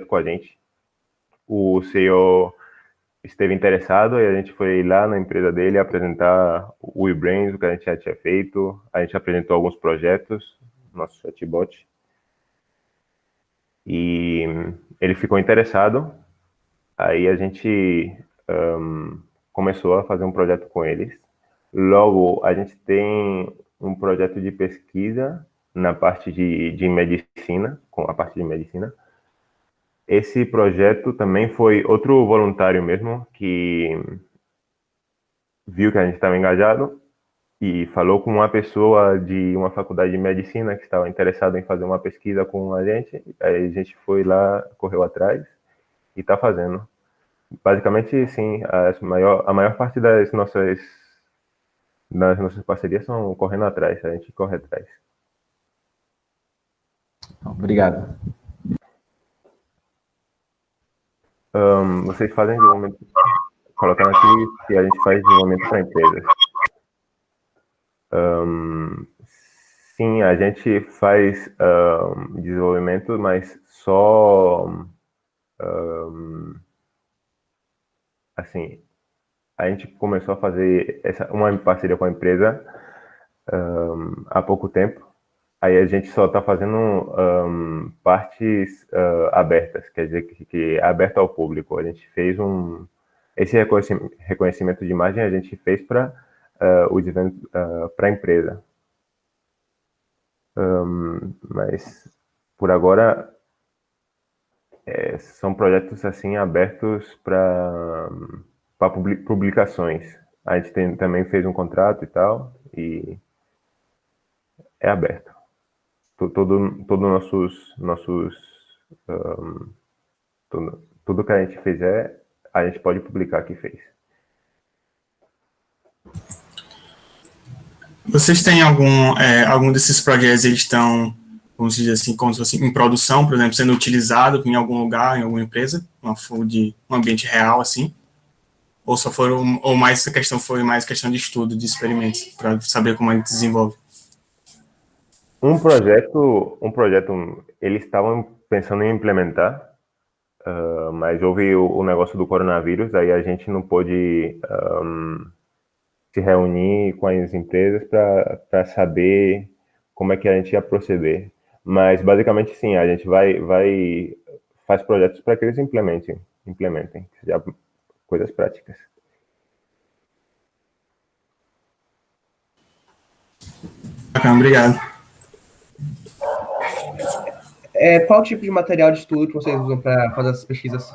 com a gente. O CEO esteve interessado e a gente foi lá na empresa dele apresentar o WeBrains, o que a gente já tinha feito. A gente apresentou alguns projetos, nosso chatbot. E ele ficou interessado. Aí a gente começou a fazer um projeto com eles. Logo, a gente tem um projeto de pesquisa na parte de medicina, com a parte de medicina. Esse projeto também foi outro voluntário mesmo, que viu que a gente estava engajado e falou com uma pessoa de uma faculdade de medicina que estava interessada em fazer uma pesquisa com a gente. Aí a gente foi lá, correu atrás e está fazendo. Basicamente, sim, a maior parte das nossas parcerias são correndo atrás, a gente corre atrás. Obrigado. Vocês fazem desenvolvimento, colocando aqui que a gente faz desenvolvimento para empresas. Sim, a gente faz desenvolvimento, mas só assim, a gente começou a fazer uma parceria com a empresa há pouco tempo. Aí a gente só está fazendo partes abertas, quer dizer que é aberto ao público. A gente fez esse reconhecimento de imagem a gente fez para para a empresa. Mas por agora são projetos assim abertos para publicações. A gente também fez um contrato e tal, e é aberto. Tudo que a gente fizer, a gente pode publicar que fez. Vocês têm algum desses projetos, eles estão, vamos dizer assim, como se fosse em produção, por exemplo, sendo utilizado em algum lugar, em alguma empresa, um ambiente real, assim? Ou mais essa questão foi mais questão de estudo, de experimentos, para saber como ele desenvolve? Um projeto, eles estavam pensando em implementar, mas houve o negócio do coronavírus, aí a gente não pôde se reunir com as empresas para saber como é que a gente ia proceder. Mas, basicamente, sim, a gente faz projetos para que eles implementem, já coisas práticas. Bacana, obrigado. Qual tipo de material de estudo que vocês usam para fazer essas pesquisas?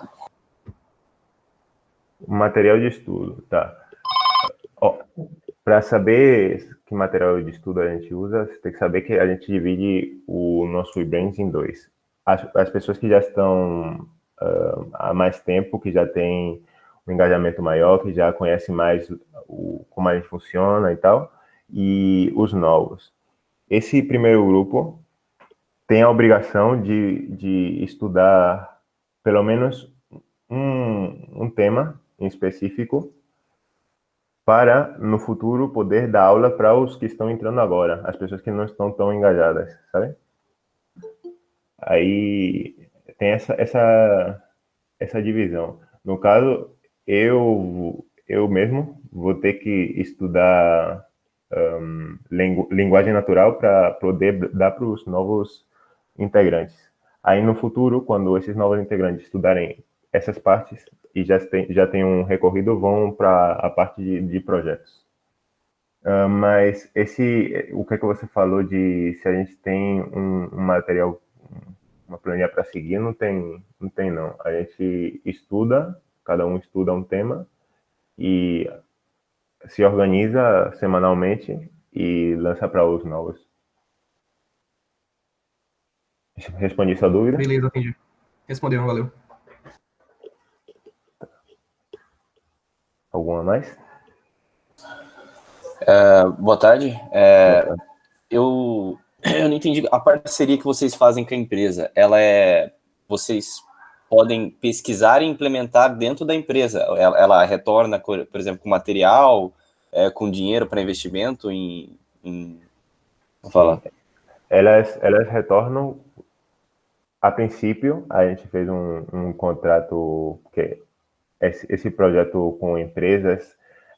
Material de estudo, tá. Para saber que material de estudo a gente usa, você tem que saber que a gente divide o nosso WeBrains em dois. As pessoas que já estão há mais tempo, que já têm um engajamento maior, que já conhecem mais como a gente funciona e tal, e os novos. Esse primeiro grupo tem a obrigação de estudar pelo menos um tema em específico para, no futuro, poder dar aula para os que estão entrando agora, as pessoas que não estão tão engajadas, sabe? Aí tem essa divisão. No caso, eu mesmo vou ter que estudar linguagem natural para poder dar para os novos integrantes. Aí, no futuro, quando esses novos integrantes estudarem essas partes e já tem um recorrido, vão para a parte de projetos. Mas o que é que você falou de se a gente tem um material, uma planilha para seguir? Não tem não. A gente estuda, cada um estuda um tema e se organiza semanalmente e lança para os novos. Respondi sua dúvida? Beleza, entendi. Respondeu, valeu. Alguma mais? Boa tarde. Eu não entendi. A parceria que vocês fazem com a empresa, vocês podem pesquisar e implementar dentro da empresa. Ela retorna, por exemplo, com material, com dinheiro para investimento Vou falar. Elas retornam a princípio, a gente fez um contrato, porque esse projeto com empresas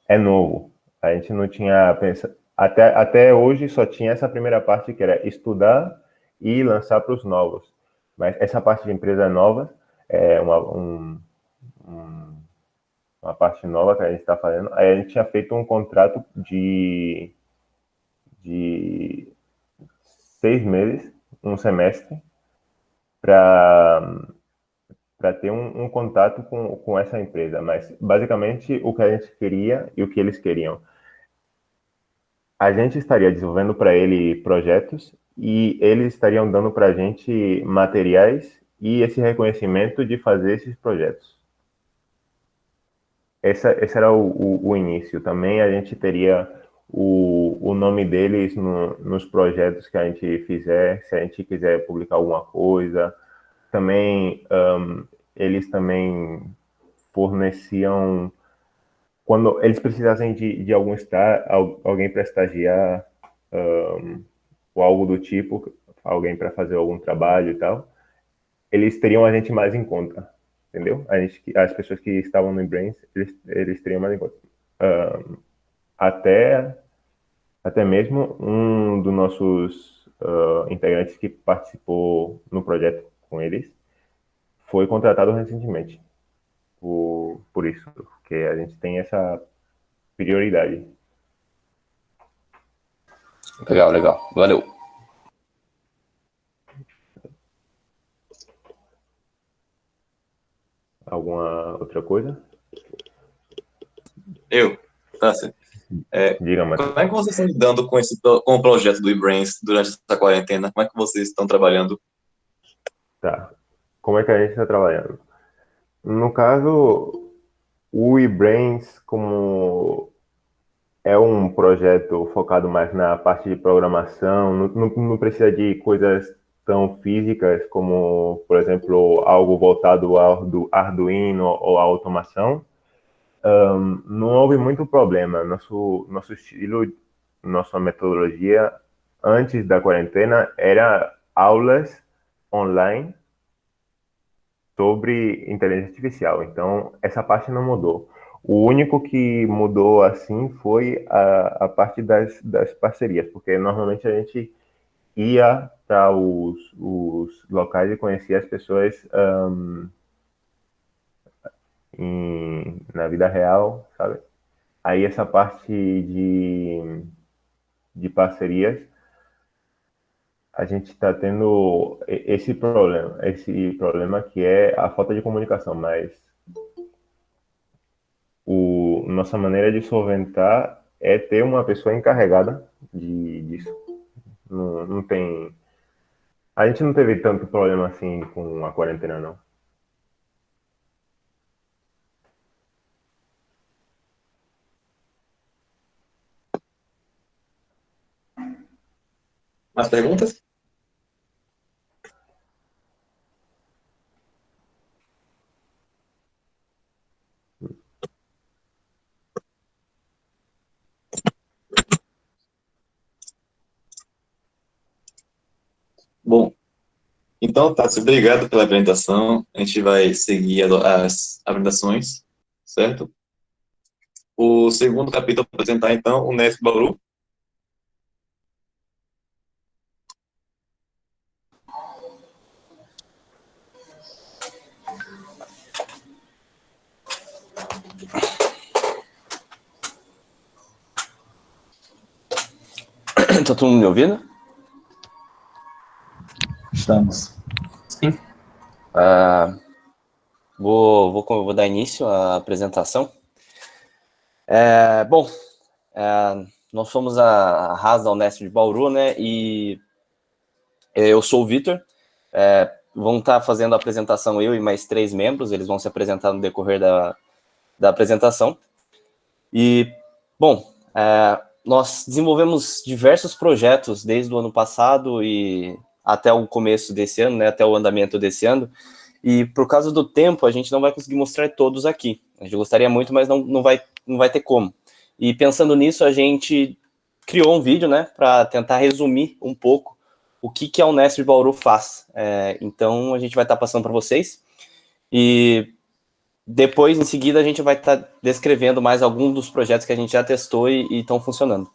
é novo. A gente não tinha pensado... Até hoje só tinha essa primeira parte, que era estudar e lançar para os novos. Mas essa parte de empresa nova é uma parte nova que a gente está fazendo. Aí a gente tinha feito um contrato de 6 meses, um semestre, para ter um contato com essa empresa. Mas, basicamente, o que a gente queria e o que eles queriam. A gente estaria desenvolvendo para ele projetos e eles estariam dando para a gente materiais e esse reconhecimento de fazer esses projetos. Esse era o início. Também a gente teria o nome deles nos projetos que a gente fizer, se a gente quiser publicar alguma coisa. Também, eles também forneciam, quando eles precisassem de alguém para estagiar, ou algo do tipo, alguém para fazer algum trabalho e tal, eles teriam a gente mais em conta, entendeu? As pessoas que estavam no Brains, eles teriam mais em conta. Até mesmo um dos nossos integrantes que participou no projeto com eles foi contratado recentemente por isso, porque a gente tem essa prioridade. Legal. Valeu. Alguma outra coisa? Tá certo. Diga, Matheus. Como é que vocês estão lidando com o projeto do eBrains durante essa quarentena? Como é que vocês estão trabalhando? Tá. Como é que a gente está trabalhando? No caso, o eBrains, como é um projeto focado mais na parte de programação, não precisa de coisas tão físicas como, por exemplo, algo voltado ao Arduino ou à automação. Não houve muito problema. Nosso estilo, nossa metodologia antes da quarentena era aulas online sobre inteligência artificial. Então, essa parte não mudou. O único que mudou assim foi a parte das parcerias, porque normalmente a gente ia para os locais e conhecia as pessoas na vida real, sabe? Aí essa parte de parcerias, a gente está tendo esse problema que é a falta de comunicação, mas nossa maneira de solventar é ter uma pessoa encarregada disso. Não tem... A gente não teve tanto problema assim com a quarentena, não. Mais perguntas? Bom, então, Tássio, obrigado pela apresentação. A gente vai seguir as apresentações, certo? O segundo capítulo vou apresentar, então, o Nesp Bauru. Tá todo mundo me ouvindo? Estamos. Sim. Vou dar início à apresentação. Nós somos a RAS da Unesp de Bauru, né? E eu sou o Vitor. Vão estar fazendo a apresentação eu e mais 3 membros. Eles vão se apresentar no decorrer da apresentação. E, bom, nós desenvolvemos diversos projetos desde o ano passado e até o começo desse ano, né, até o andamento desse ano, e por causa do tempo a gente não vai conseguir mostrar todos aqui. A gente gostaria muito, mas não vai ter como. E pensando nisso, a gente criou um vídeo, né, para tentar resumir um pouco o que a Unesp de Bauru faz. Então, a gente vai estar passando para vocês. E depois, em seguida, a gente vai estar descrevendo mais alguns dos projetos que a gente já testou e estão funcionando.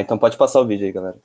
Então, pode passar o vídeo aí, galera.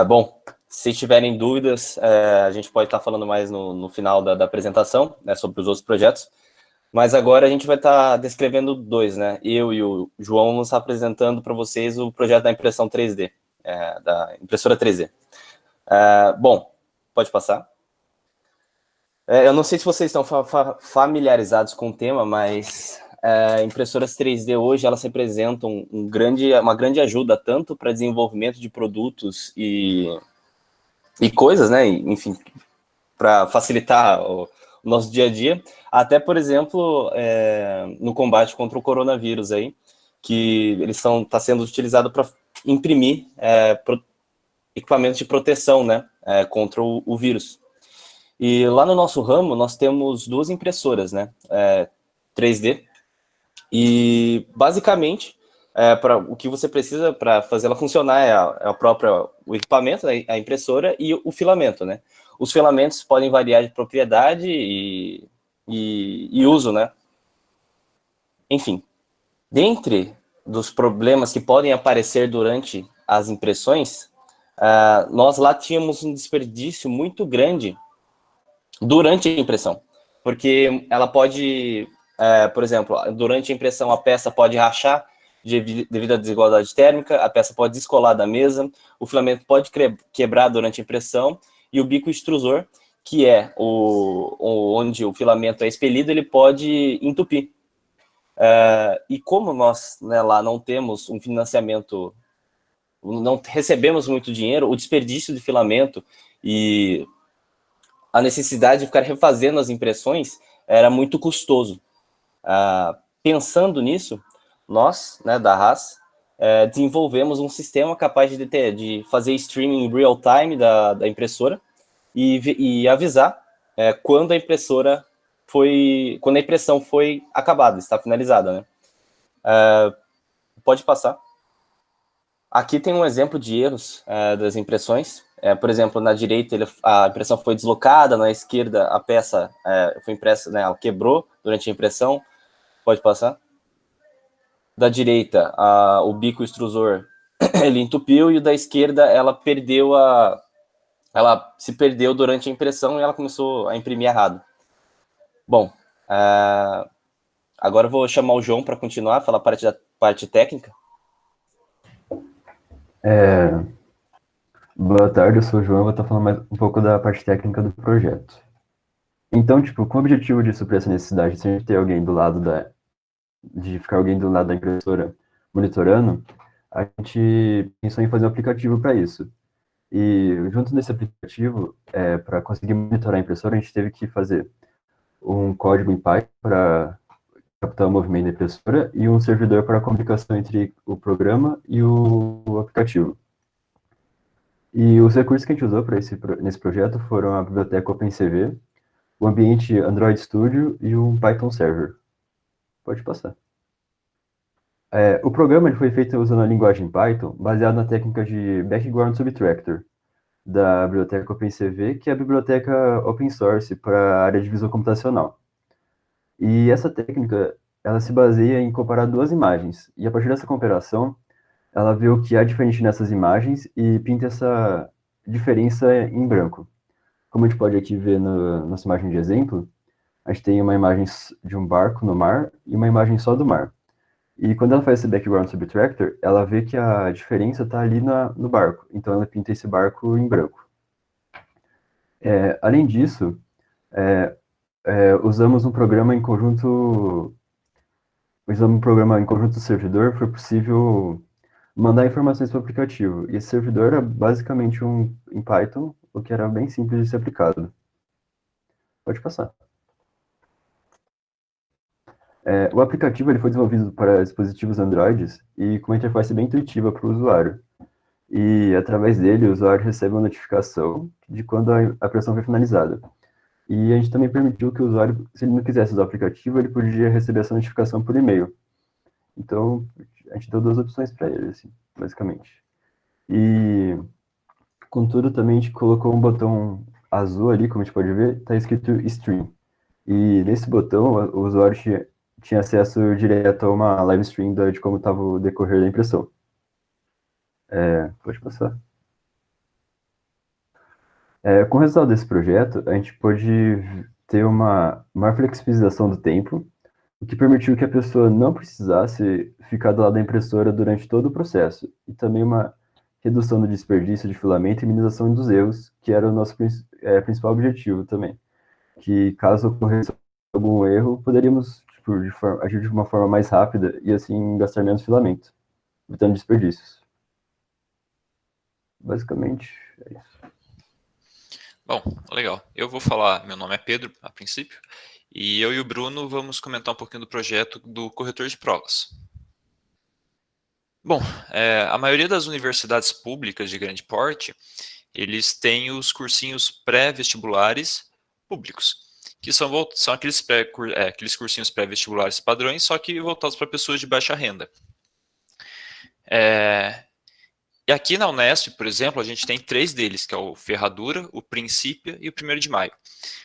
Bom, se tiverem dúvidas, a gente pode estar falando mais no final da apresentação, né, sobre os outros projetos, mas agora a gente vai estar descrevendo dois, né? Eu e o João vamos estar apresentando para vocês o projeto da impressão 3D, da impressora 3D. Bom, pode passar. Eu não sei se vocês estão familiarizados com o tema, mas impressoras 3D hoje, elas representam uma grande ajuda, tanto para desenvolvimento de produtos e coisas, né? Enfim, para facilitar o nosso dia a dia, até, por exemplo, no combate contra o coronavírus aí, que eles tá sendo utilizados para imprimir equipamentos de proteção, né? Contra o vírus. E lá no nosso ramo, nós temos duas impressoras, né? 3D. E, basicamente, o que você precisa para fazer ela funcionar é o equipamento, né, a impressora e o filamento, né? Os filamentos podem variar de propriedade e uso, né? Enfim, dentre dos problemas que podem aparecer durante as impressões, nós lá tínhamos um desperdício muito grande durante a impressão, porque ela pode, por exemplo, durante a impressão a peça pode rachar devido à desigualdade térmica, a peça pode descolar da mesa, o filamento pode quebrar durante a impressão, e o bico extrusor, que é onde o filamento é expelido, ele pode entupir. E como nós, né, lá não temos um financiamento, não recebemos muito dinheiro, o desperdício de filamento e a necessidade de ficar refazendo as impressões era muito custoso. Pensando nisso, nós, né, da Haas, desenvolvemos um sistema capaz de fazer streaming real time da impressora e avisar quando a impressão foi acabada, está finalizada, né? Pode passar. Aqui tem um exemplo de erros das impressões. Por exemplo, na direita a impressão foi deslocada, na esquerda a peça foi impressa, né, ela quebrou durante a impressão. Pode passar. Da direita, o bico extrusor ele entupiu, e o da esquerda ela se perdeu durante a impressão e ela começou a imprimir errado. Bom, agora eu vou chamar o João para continuar, falar a parte técnica. Boa tarde, eu sou o João, eu vou estar falando mais um pouco da parte técnica do projeto. Então, com o objetivo de suprir essa necessidade, se a gente ter alguém do lado de ficar alguém do lado da impressora monitorando, a gente pensou em fazer um aplicativo para isso. E junto desse aplicativo, para conseguir monitorar a impressora, a gente teve que fazer um código em Python para captar o movimento da impressora e um servidor para a comunicação entre o programa e o aplicativo. E os recursos que a gente usou nesse projeto foram a biblioteca OpenCV, o ambiente Android Studio e um Python Server. Pode passar. O programa foi feito usando a linguagem Python, baseado na técnica de Background Subtractor, da biblioteca OpenCV, que é a biblioteca open source para a área de visão computacional. E essa técnica, ela se baseia em comparar duas imagens, e a partir dessa comparação, ela vê o que há diferente nessas imagens e pinta essa diferença em branco. como a gente pode aqui ver na nossa imagem de exemplo, a gente tem uma imagem de um barco no mar e uma imagem só do mar. E quando ela faz esse background subtractor, ela vê que a diferença está ali no barco. Então ela pinta esse barco em branco. Além disso, usamos um programa em conjunto do servidor, foi possível mandar informações para o aplicativo. E esse servidor era basicamente em Python, o que era bem simples de ser aplicado. Pode passar. O aplicativo ele foi desenvolvido para dispositivos Android e com uma interface bem intuitiva para o usuário. E através dele, o usuário recebe uma notificação de quando a operação foi finalizada. E a gente também permitiu que o usuário, se ele não quisesse usar o aplicativo, ele podia receber essa notificação por e-mail. Então, a gente deu duas opções para ele, assim, basicamente. E, contudo, também a gente colocou um botão azul ali, como a gente pode ver, está escrito Stream. E nesse botão, o usuário tinha acesso direto a uma live stream de como estava o decorrer da impressão. Pode passar. Com o resultado desse projeto, a gente pôde ter uma maior flexibilização do tempo, o que permitiu que a pessoa não precisasse ficar do lado da impressora durante todo o processo, e também uma redução do desperdício de filamento e minimização dos erros, que era o nosso principal objetivo também. Que caso ocorresse algum erro, poderíamos agir de uma forma mais rápida e assim gastar menos filamento, evitando desperdícios. Basicamente, é isso. Bom, legal. Eu vou falar, meu nome é Pedro, a princípio, e eu e o Bruno vamos comentar um pouquinho do projeto do corretor de provas. Bom, a maioria das universidades públicas de grande porte, eles têm os cursinhos pré-vestibulares públicos, que são aqueles cursinhos pré-vestibulares padrões, só que voltados para pessoas de baixa renda. E aqui na Unesp, por exemplo, a gente tem 3 deles, que é o Ferradura, o Princípia e o 1º de Maio.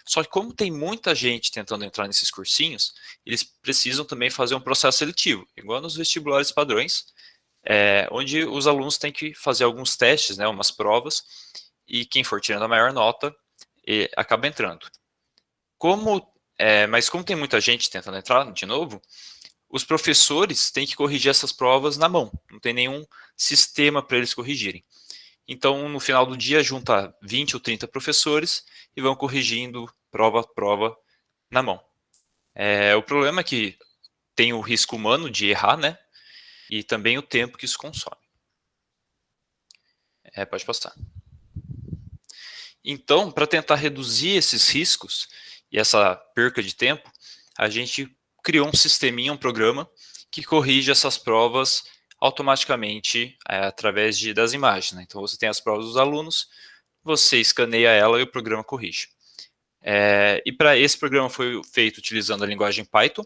Só que como tem muita gente tentando entrar nesses cursinhos, eles precisam também fazer um processo seletivo, igual nos vestibulares padrões, onde os alunos têm que fazer alguns testes, né, umas provas, e quem for tirando a maior nota acaba entrando. Mas como tem muita gente tentando entrar de novo, os professores têm que corrigir essas provas na mão, não tem nenhum sistema para eles corrigirem. Então, no final do dia, junta 20 ou 30 professores e vão corrigindo prova a prova na mão. O problema é que tem o risco humano de errar, né? E também o tempo que isso consome. Pode passar. Então, para tentar reduzir esses riscos e essa perca de tempo, a gente criou um sisteminha, um programa, que corrige essas provas automaticamente através das imagens, né? Então, você tem as provas dos alunos, você escaneia ela e o programa corrige. E para esse programa foi feito utilizando a linguagem Python,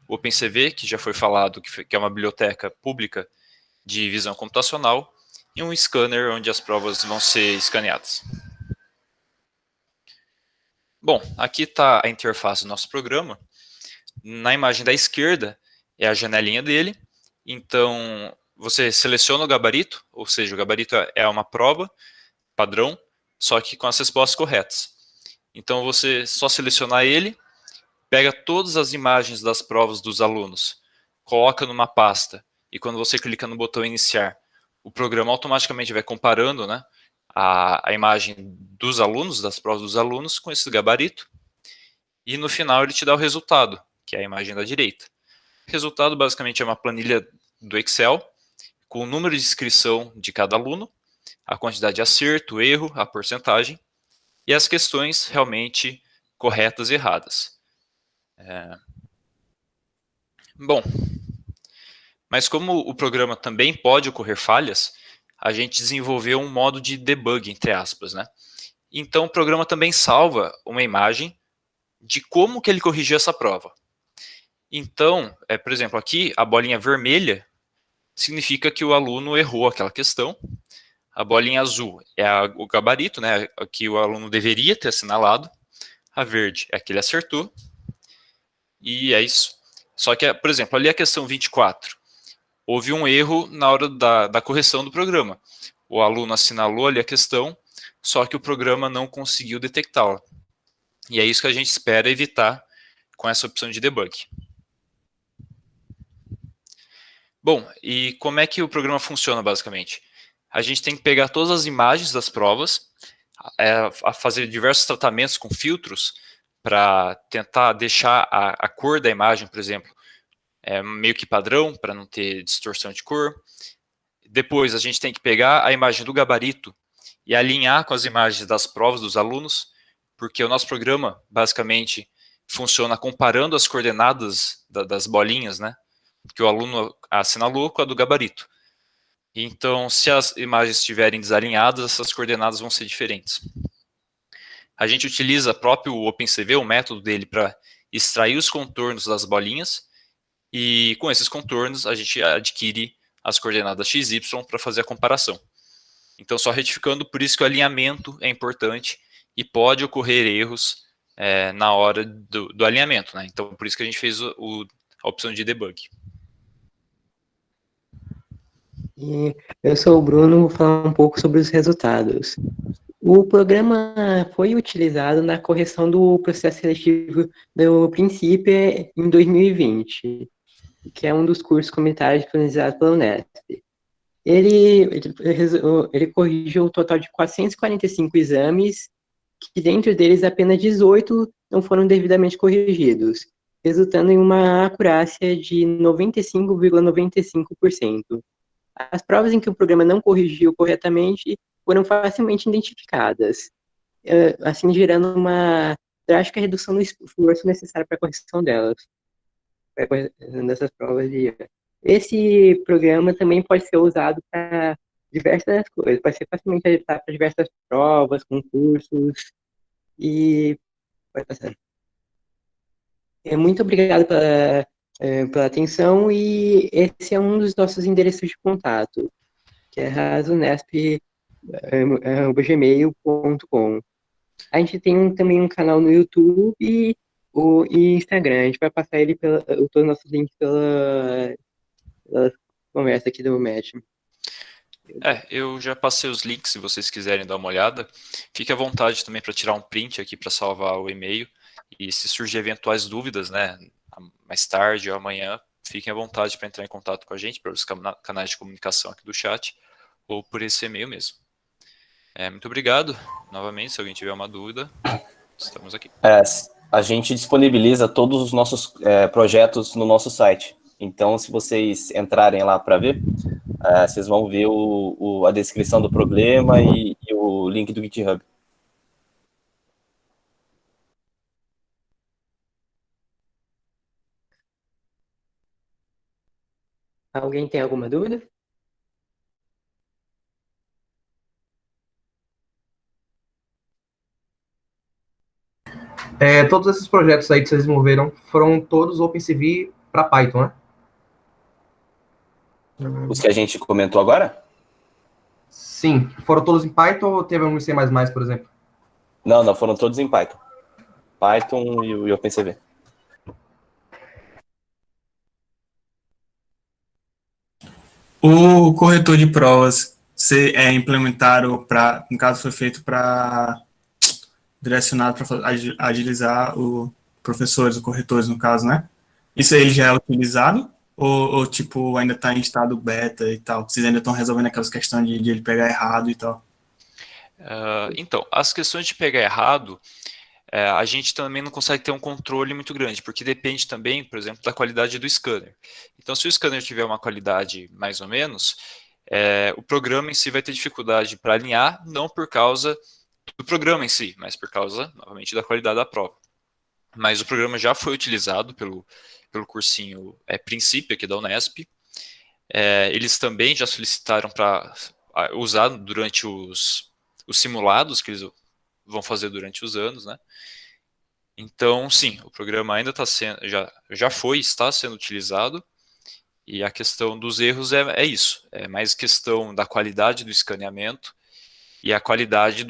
o OpenCV, que já foi falado, que é uma biblioteca pública de visão computacional, e um scanner onde as provas vão ser escaneadas. Bom, aqui está a interface do nosso programa. Na imagem da esquerda é a janelinha dele. Então, você seleciona o gabarito, ou seja, o gabarito é uma prova padrão, só que com as respostas corretas. Então, você só selecionar ele, pega todas as imagens das provas dos alunos, coloca numa pasta, e quando você clica no botão iniciar, o programa automaticamente vai comparando, né, a imagem dos alunos, das provas dos alunos, com esse gabarito, e no final ele te dá o resultado, que é a imagem da direita. O resultado basicamente é uma planilha do Excel, com o número de inscrição de cada aluno, a quantidade de acerto, erro, a porcentagem, e as questões realmente corretas e erradas. Bom, mas como o programa também pode ocorrer falhas, a gente desenvolveu um modo de debug, entre aspas, né? Então o programa também salva uma imagem de como que ele corrigiu essa prova. Então, por exemplo, aqui a bolinha vermelha significa que o aluno errou aquela questão. A bolinha azul é o gabarito, né, que o aluno deveria ter assinalado. A verde é que ele acertou. E é isso. Só que, por exemplo, ali a questão 24. Houve um erro na hora da correção do programa. O aluno assinalou ali a questão, só que o programa não conseguiu detectá-la. E é isso que a gente espera evitar com essa opção de debug. Bom, e como é que o programa funciona basicamente? A gente tem que pegar todas as imagens das provas, a fazer diversos tratamentos com filtros para tentar deixar a cor da imagem, por exemplo, meio que padrão, para não ter distorção de cor. Depois a gente tem que pegar a imagem do gabarito e alinhar com as imagens das provas dos alunos, porque o nosso programa basicamente funciona comparando as coordenadas das bolinhas, né, que o aluno assinalou com a do gabarito. Então, se as imagens estiverem desalinhadas, essas coordenadas vão ser diferentes. A gente utiliza próprio OpenCV, o método dele, para extrair os contornos das bolinhas, e com esses contornos a gente adquire as coordenadas x, y para fazer a comparação. Então, só retificando, por isso que o alinhamento é importante e pode ocorrer erros na hora do alinhamento, né? Então, por isso que a gente fez a opção de debug. E eu sou o Bruno, vou falar um pouco sobre os resultados. O programa foi utilizado na correção do processo seletivo do Princípio em 2020, que é um dos cursos comunitários disponibilizados pela Unesp. Ele corrigiu um total de 445 exames, que dentro deles apenas 18 não foram devidamente corrigidos, resultando em uma acurácia de 95,95%. As provas em que o programa não corrigiu corretamente foram facilmente identificadas, assim gerando uma drástica redução do esforço necessário para a correção delas, dessas provas de Esse programa também pode ser usado para diversas coisas, pode ser facilmente adaptado para diversas provas, concursos, e vai passando. Muito obrigado pela atenção, e esse é um dos nossos endereços de contato, que é razonesp@gmail.com. A gente tem também um canal no YouTube e Instagram. A gente vai passar todos os nossos links pela conversa aqui do Match. Eu já passei os links, se vocês quiserem dar uma olhada. Fique à vontade também para tirar um print aqui para salvar o e-mail. E se surgir eventuais dúvidas, né, mais tarde ou amanhã, fiquem à vontade para entrar em contato com a gente, pelos canais de comunicação aqui do chat, ou por esse e-mail mesmo. Muito obrigado, novamente, se alguém tiver uma dúvida, estamos aqui. A gente disponibiliza todos os nossos projetos no nosso site. Então, se vocês entrarem lá para ver, vocês vão ver a descrição do problema e o link do GitHub. Alguém tem alguma dúvida? Todos esses projetos aí que vocês desenvolveram foram todos OpenCV para Python, né? Os que a gente comentou agora? Sim. Foram todos em Python ou teve algum em C++, por exemplo? Não, foram todos em Python. Python e OpenCV. O corretor de provas, você implementaram para, no caso, foi feito para direcionado para agilizar os professores, os corretores, no caso, né? Isso aí já é utilizado? Ou tipo, ainda está em estado beta e tal? Vocês ainda estão resolvendo aquelas questões de ele pegar errado e tal? Então, as questões de pegar errado, a gente também não consegue ter um controle muito grande, porque depende também, por exemplo, da qualidade do scanner. Então, se o scanner tiver uma qualidade mais ou menos, o programa em si vai ter dificuldade para alinhar, não por causa do programa em si, mas por causa, novamente, da qualidade da prova. Mas o programa já foi utilizado pelo cursinho Princípio aqui da Unesp. Eles também já solicitaram para usar durante os simulados que eles vão fazer durante os anos, né? Então, sim, o programa ainda está sendo, está sendo utilizado, e a questão dos erros é isso, é mais questão da qualidade do escaneamento e a qualidade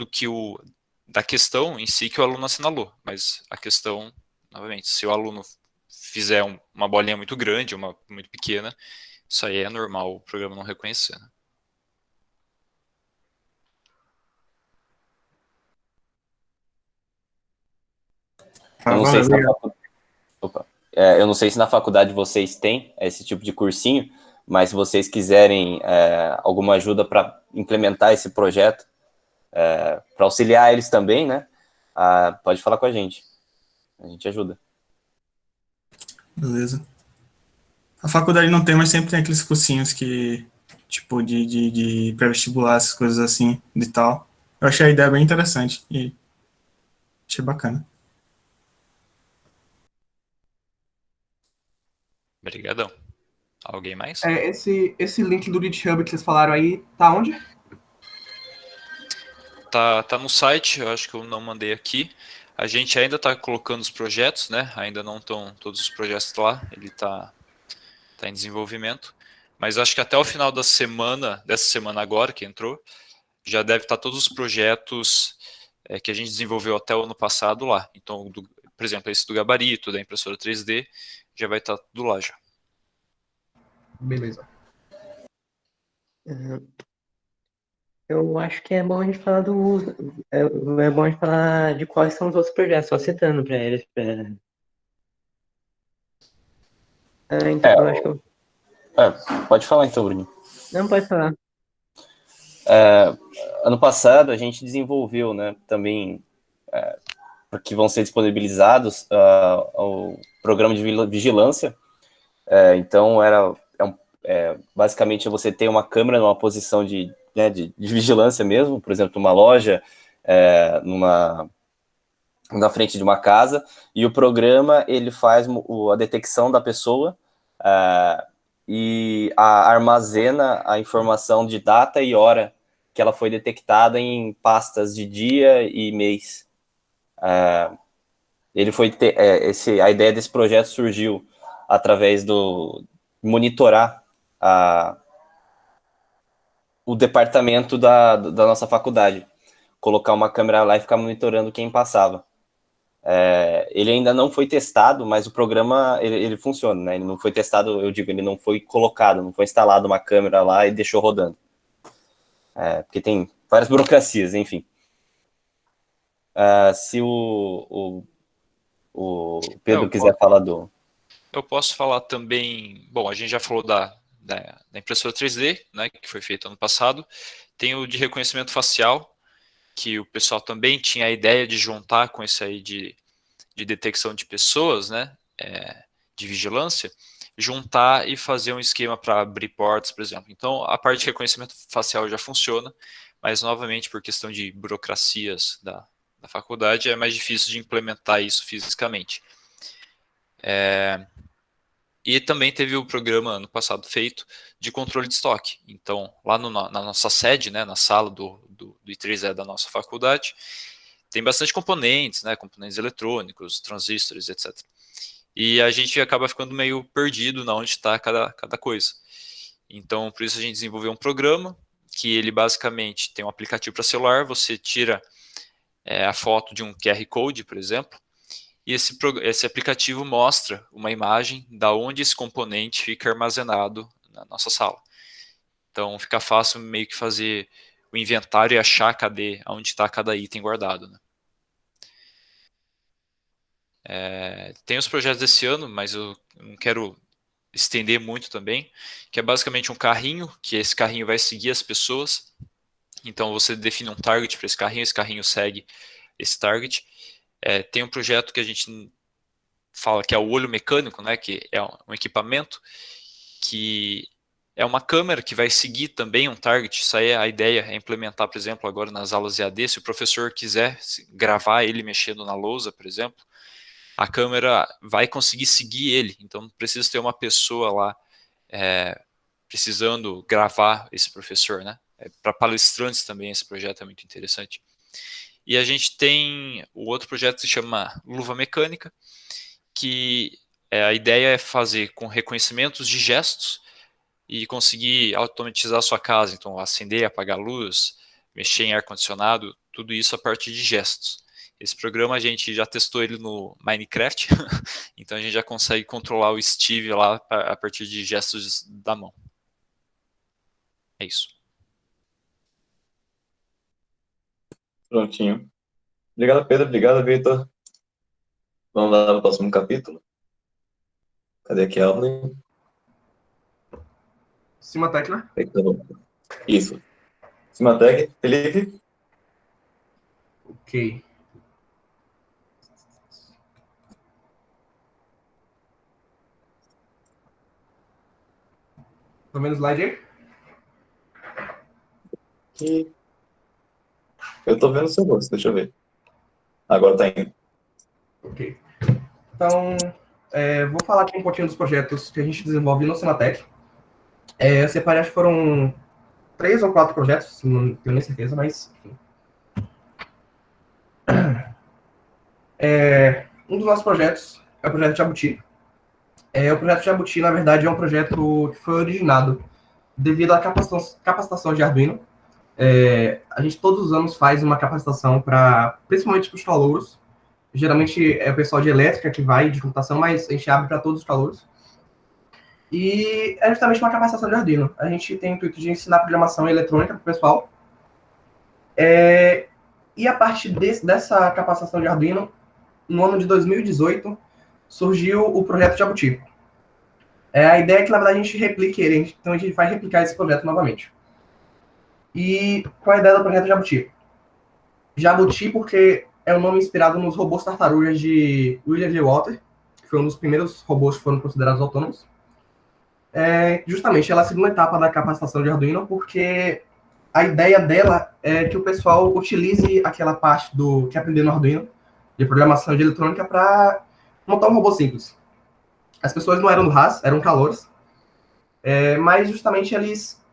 da questão em si que o aluno assinalou, mas a questão, novamente, se o aluno fizer uma bolinha muito grande, uma muito pequena, isso aí é normal o programa não reconhecer, né? Ah, Eu não sei valeu, se na obrigado. eu não sei se na faculdade vocês têm esse tipo de cursinho, mas se vocês quiserem alguma ajuda para implementar esse projeto, para auxiliar eles também, né? Pode falar com a gente ajuda. Beleza. A faculdade não tem, mas sempre tem aqueles cursinhos que, tipo, de pré-vestibular, essas coisas assim, de tal. Eu achei a ideia bem interessante e achei bacana. Obrigadão. Alguém mais? Esse link do GitHub que vocês falaram aí, tá onde? Tá no site, eu acho que eu não mandei aqui. A gente ainda está colocando os projetos, né? Ainda não estão todos os projetos lá, ele está em desenvolvimento. Mas acho que até o final dessa semana agora que entrou, já deve estar todos os projetos que a gente desenvolveu até o ano passado lá. Então, por exemplo, esse do gabarito, da impressora 3D, já vai estar tudo lá já. Beleza. Eu acho que é bom a gente falar é bom a gente falar de quais são os outros projetos, só citando para eles. Então, É, eu acho que eu... pode falar então, Bruno. Não, pode falar. Ano passado a gente desenvolveu, né, também, porque vão ser disponibilizados o programa de vigilância. Então, basicamente você tem uma câmera numa posição de vigilância mesmo, por exemplo, numa loja, na frente de uma casa, e o programa ele faz a detecção da pessoa e armazena a informação de data e hora que ela foi detectada em pastas de dia e mês. Ele foi a ideia desse projeto surgiu através do monitorar o departamento da nossa faculdade, colocar uma câmera lá e ficar monitorando quem passava. Ele ainda não foi testado, mas o programa ele funciona, né? Ele não foi testado, eu digo, ele não foi colocado, não foi instalado uma câmera lá e deixou rodando. Porque tem várias burocracias, enfim. Se o Pedro quiser falar do... Eu posso falar também. Bom, a gente já falou da impressora 3D, né, que foi feita ano passado. Tem o de reconhecimento facial, que o pessoal também tinha a ideia de juntar com esse aí de detecção de pessoas, né, de vigilância, juntar e fazer um esquema para abrir portas, por exemplo. Então, a parte de reconhecimento facial já funciona, mas novamente por questão de burocracias da faculdade é mais difícil de implementar isso fisicamente. E também teve o programa ano passado feito de controle de estoque. Então, lá na nossa sede, né, na sala do I3E da nossa faculdade, tem bastante componentes, né, componentes eletrônicos, transistores, etc. E a gente acaba ficando meio perdido na onde está cada coisa. Então, por isso a gente desenvolveu um programa que ele basicamente tem um aplicativo para celular, você tira a foto de um QR Code, por exemplo, e esse aplicativo mostra uma imagem da onde esse componente fica armazenado na nossa sala. Então fica fácil meio que fazer o inventário e achar onde está cada item guardado. Né? Tem os projetos desse ano, mas eu não quero estender muito também, que é basicamente um carrinho, que esse carrinho vai seguir as pessoas. Então você define um target para esse carrinho segue esse target. Tem um projeto que a gente fala que é o olho mecânico, né, que é um equipamento que é uma câmera que vai seguir também um target. Isso aí a ideia é implementar, por exemplo, agora nas aulas EAD, se o professor quiser gravar ele mexendo na lousa, por exemplo, a câmera vai conseguir seguir ele, então não precisa ter uma pessoa lá precisando gravar esse professor, né? Para palestrantes também esse projeto é muito interessante. E a gente tem o outro projeto que se chama Luva Mecânica, que a ideia é fazer com reconhecimentos de gestos e conseguir automatizar a sua casa, então acender, apagar a luz, mexer em ar-condicionado, tudo isso a partir de gestos. Esse programa a gente já testou ele no Minecraft, então a gente já consegue controlar o Steve lá a partir de gestos da mão. É isso. Prontinho. Obrigado, Pedro. Obrigado, Vitor. Vamos lá para o próximo capítulo. Cadê aqui a ordem? Cimatec, né? Isso. Cimatec, Felipe? Ok. Tô vendo o slide aí? Eu tô vendo o seu rosto, deixa eu ver. Agora tá indo. Ok. Então, vou falar aqui um pouquinho dos projetos que a gente desenvolve no Cimatec. Eu separei, acho que foram 3 ou 4 projetos, não tenho nem certeza, mas enfim. Um dos nossos projetos é o projeto Jabuti. O projeto Jabuti, na verdade, é um projeto que foi originado devido à capacitação de Arduino. A gente todos os anos faz uma capacitação principalmente para os calouros. Geralmente é o pessoal de elétrica que vai, de computação, mas a gente abre para todos os calouros. E é justamente uma capacitação de Arduino. A gente tem o intuito de ensinar programação eletrônica para o pessoal. E a partir dessa capacitação de Arduino, no ano de 2018, surgiu o projeto Jabuti. A ideia é que, na verdade, a gente replique ele. Então, a gente vai replicar esse projeto novamente. E qual é a ideia do projeto Jabuti? Jabuti porque é um nome inspirado nos robôs tartarugas de William J. Walter, que foi um dos primeiros robôs que foram considerados autônomos. Justamente, ela é a segunda etapa da capacitação de Arduino, porque a ideia dela é que o pessoal utilize aquela parte que aprendeu no Arduino, de programação de eletrônica, para montar um robô simples. As pessoas não eram do RAS, eram calouros, mas justamente eles,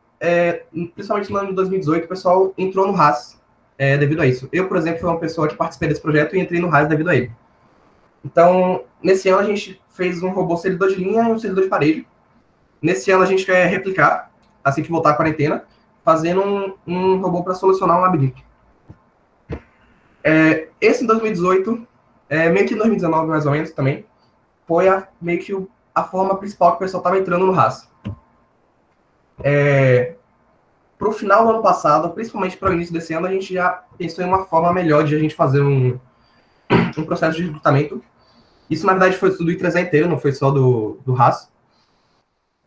principalmente no ano de 2018, o pessoal entrou no RAS devido a isso. Eu, por exemplo, fui uma pessoa que participei desse projeto e entrei no RAS devido a ele. Então, nesse ano a gente fez um robô servidor de linha e um servidor de parede. Nesse ano a gente quer replicar, assim que voltar à quarentena, fazendo um robô para solucionar um labirinto. Esse em 2018, meio que em 2019 mais ou menos também, foi meio que a forma principal que o pessoal estava entrando no RAS. Para o final do ano passado, principalmente para o início desse ano, a gente já pensou em uma forma melhor de a gente fazer um processo de recrutamento. Isso, na verdade, foi tudo I3E inteiro, não foi só do RAS,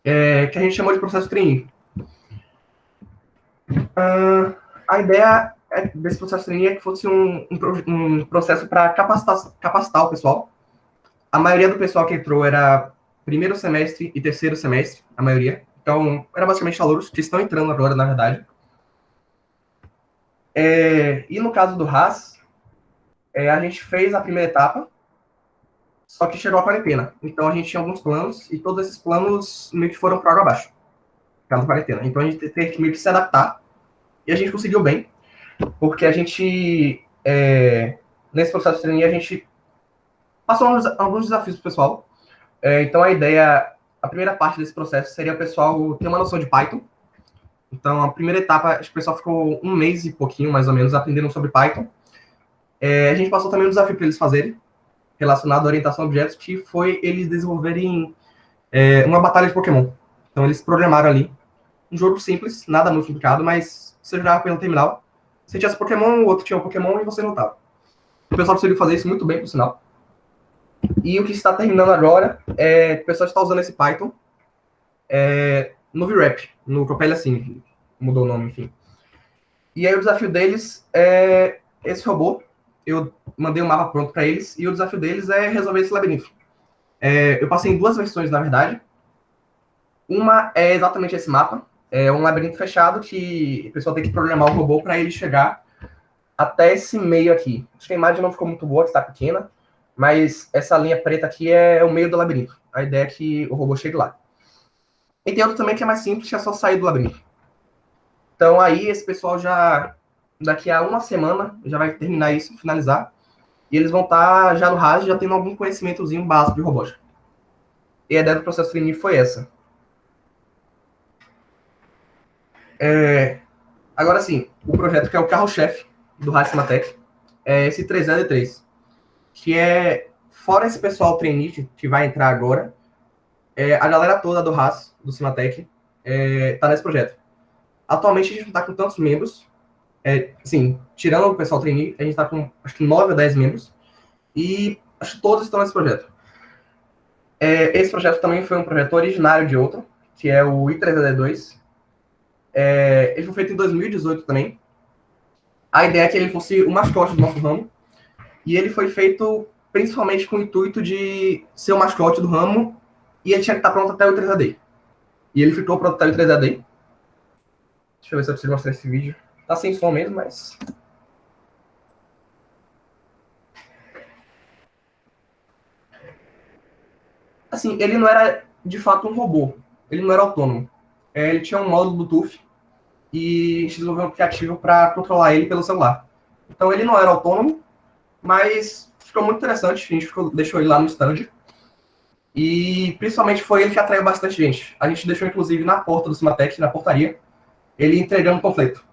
que a gente chamou de processo trainee. A ideia desse processo trainee é que fosse um processo para capacitar o pessoal. A maioria do pessoal que entrou era primeiro semestre e terceiro semestre, a maioria. Então, era basicamente alunos que estão entrando agora, na verdade. E no caso do RAS, a gente fez a primeira etapa, só que chegou a quarentena. Então, a gente tinha alguns planos, e todos esses planos meio que foram para água abaixo, por causa da quarentena. Então, a gente teve que meio que se adaptar, e a gente conseguiu bem, porque a gente, nesse processo de treininho, a gente passou alguns desafios para o pessoal. Então, a primeira parte desse processo seria o pessoal ter uma noção de Python. Então, a primeira etapa, acho que o pessoal ficou 1 mês e pouquinho, mais ou menos, aprendendo sobre Python. A gente passou também um desafio para eles fazerem, relacionado à orientação a objetos, que foi eles desenvolverem uma batalha de Pokémon. Então, eles programaram ali um jogo simples, nada muito complicado, mas você jogava pelo terminal, você tinha esse Pokémon, o outro tinha um Pokémon e você lutava. O pessoal conseguiu fazer isso muito bem, por sinal. E o que está terminando agora o pessoal está usando esse Python no VRAP, no Propeller Sim, mudou o nome, enfim. E aí o desafio deles é esse robô. Eu mandei um mapa pronto para eles, e o desafio deles é resolver esse labirinto. Eu passei em 2 versões, na verdade. Uma é exatamente esse mapa. É um labirinto fechado que o pessoal tem que programar o robô para ele chegar até esse meio aqui. Acho que a imagem não ficou muito boa, que está pequena, mas essa linha preta aqui é o meio do labirinto. A ideia é que o robô chegue lá. E tem outro também que é mais simples, que é só sair do labirinto. Então aí esse pessoal já, daqui a 1 semana, já vai terminar isso, finalizar, e eles vão estar já no RAS, já tendo algum conhecimentozinho básico de robótica. E a ideia do processo trainee foi essa. Agora sim, o projeto que é o carro-chefe do RAS Cimatec é esse 3D3, que fora esse pessoal trainee que vai entrar agora, a galera toda do RAS, do Cimatec, está nesse projeto. Atualmente a gente não está com tantos membros, tirando o pessoal trainee, a gente está com acho que 9 ou 10 membros, e Acho que todos estão nesse projeto. Esse projeto também foi um projeto originário de outro, que é o I3AD2. Ele foi feito em 2018 também. A ideia é que ele fosse o mascote do nosso ramo. E ele foi feito principalmente com o intuito de ser o mascote do ramo. E ele tinha que estar pronto até o I3AD. E ele ficou pronto até o I3AD. Deixa eu ver se eu preciso mostrar esse vídeo. Tá sem som mesmo, mas... Assim, ele não era, de fato, um robô. Ele não era autônomo. Ele tinha um módulo Bluetooth e a gente desenvolveu um aplicativo para controlar ele pelo celular. Então, ele não era autônomo, mas ficou muito interessante. A gente deixou ele lá no stand. E, principalmente, foi ele que atraiu bastante gente. A gente deixou, inclusive, na porta do Cimatec, na portaria, ele entregando um panfleto.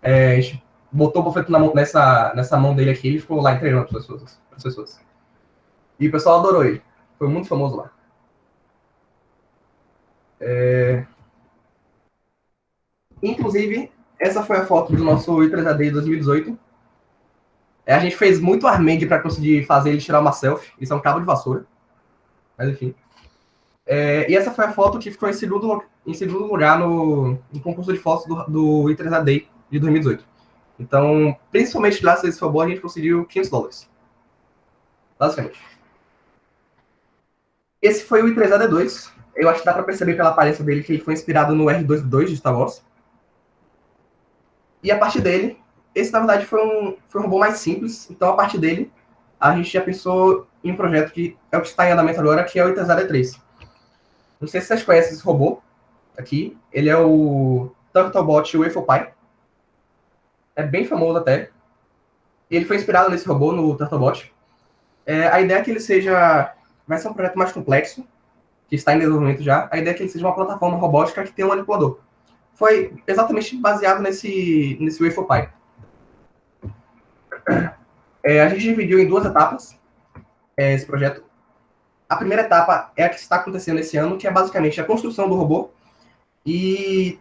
A gente botou o panfleto nessa mão dele aqui e ele ficou lá entregando para as pessoas. E o pessoal adorou ele. Foi muito famoso lá. Inclusive, essa foi a foto do nosso I3AD de 2018. A gente fez muito armade para conseguir fazer ele tirar uma selfie. Isso é um cabo de vassoura. Mas enfim. E essa foi a foto que ficou em segundo lugar no concurso de fotos do I3AD de 2018. Então, principalmente graças a esse robô, a gente conseguiu $500. Basicamente. Esse foi o I3AD2. Eu acho que dá para perceber pela aparência dele que ele foi inspirado no R2-D2 de Star Wars. E a partir dele, esse na verdade foi um robô mais simples. Então, a partir dele, a gente já pensou em um projeto que é o que está em andamento agora, que é o I3AD3. Não sei se vocês conhecem esse robô aqui. Ele é o Turtlebot UFOPie. É bem famoso até. Ele foi inspirado nesse robô, no Turtlebot. A ideia é que ele vai ser um projeto mais complexo, que está em desenvolvimento já. A ideia é que ele seja uma plataforma robótica que tem um manipulador. Foi exatamente baseado nesse UFOPie. A gente dividiu em 2 etapas esse projeto. A primeira etapa é a que está acontecendo esse ano, que é basicamente a construção do robô e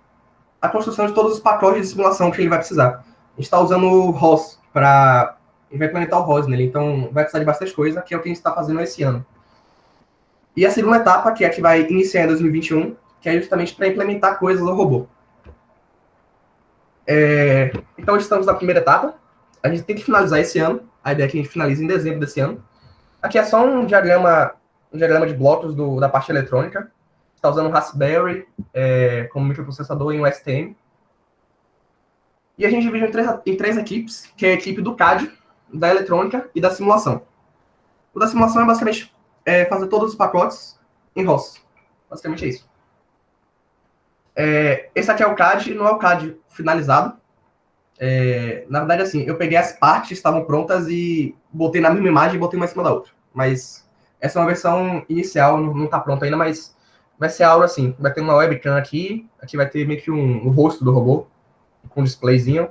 a construção de todos os pacotes de simulação que ele vai precisar. A gente está usando o ROS para... Ele vai implementar o ROS nele, então vai precisar de bastante coisa, que é o que a gente está fazendo esse ano. E a segunda etapa, que é a que vai iniciar em 2021, que é justamente para implementar coisas no robô. Então, estamos na primeira etapa. A gente tem que finalizar esse ano. A ideia é que a gente finalize em dezembro desse ano. Aqui é só um diagrama de blocos da parte eletrônica. Está usando um Raspberry como microprocessador e um STM. E a gente divide em três equipes, que é a equipe do CAD, da eletrônica e da simulação. O da simulação é basicamente fazer todos os pacotes em ROS. Basicamente é isso. Esse aqui é o CAD, não é o CAD finalizado. Na verdade, assim, eu peguei as partes que estavam prontas e botei na mesma imagem e botei uma em cima da outra. Mas essa é uma versão inicial, não está pronta ainda, mas vai ser algo assim. Vai ter uma webcam aqui vai ter meio que um rosto do robô, com um displayzinho.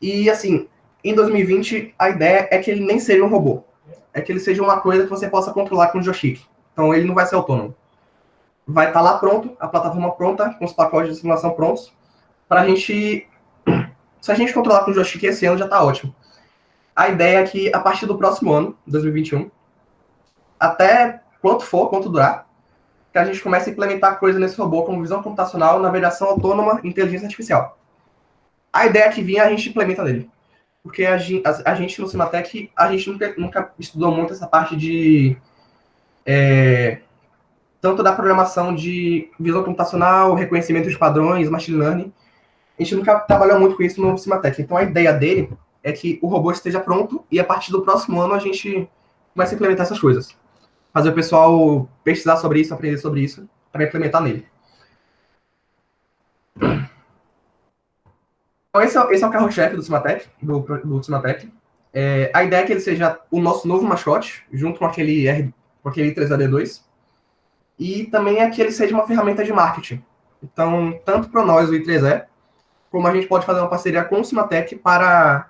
E, assim, em 2020, a ideia é que ele nem seja um robô. É que ele seja uma coisa que você possa controlar com o joystick. Então, ele não vai ser autônomo. Vai estar lá pronto, a plataforma pronta, com os pacotes de simulação prontos, para a gente... Se a gente controlar com o joystick esse ano, já está ótimo. A ideia é que, a partir do próximo ano, 2021, até quanto durar, que a gente comece a implementar coisas nesse robô como visão computacional, navegação autônoma e inteligência artificial. A ideia que vinha, a gente implementa nele. Porque a gente no Cimatec, a gente nunca estudou muito essa parte de... tanto da programação de visão computacional, reconhecimento de padrões, machine learning. A gente nunca trabalhou muito com isso no Cimatec. Então, a ideia dele é que o robô esteja pronto e, a partir do próximo ano, a gente começa a implementar essas coisas. Fazer o pessoal pesquisar sobre isso, aprender sobre isso, para implementar nele. Então, esse é o carro-chefe do Cimatec, do Cimatec. A ideia é que ele seja o nosso novo mascote, junto com aquele I3AD2. E também é que ele seja uma ferramenta de marketing. Então, tanto para nós, o I3E, como a gente pode fazer uma parceria com o Cimatec para...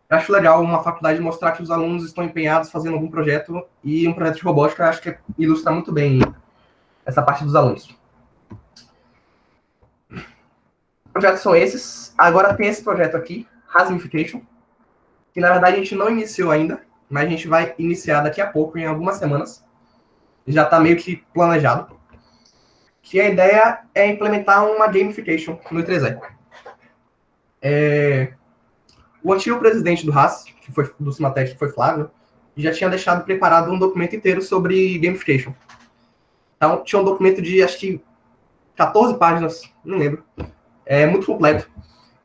Eu acho legal uma faculdade mostrar que os alunos estão empenhados fazendo algum projeto, e um projeto de robótica acho que ilustra muito bem essa parte dos alunos. Os projetos são esses. Agora tem esse projeto aqui, Rasmification, que na verdade a gente não iniciou ainda. mas a gente vai iniciar daqui a pouco, em algumas semanas. Já está meio que planejado. Que a ideia é implementar uma gamification no I3E. O antigo presidente do RAS, que foi do Cimatec, que foi Flávio, já tinha deixado preparado um documento inteiro sobre gamification. Então, tinha um documento de, acho que, 14 páginas, não lembro. É muito completo.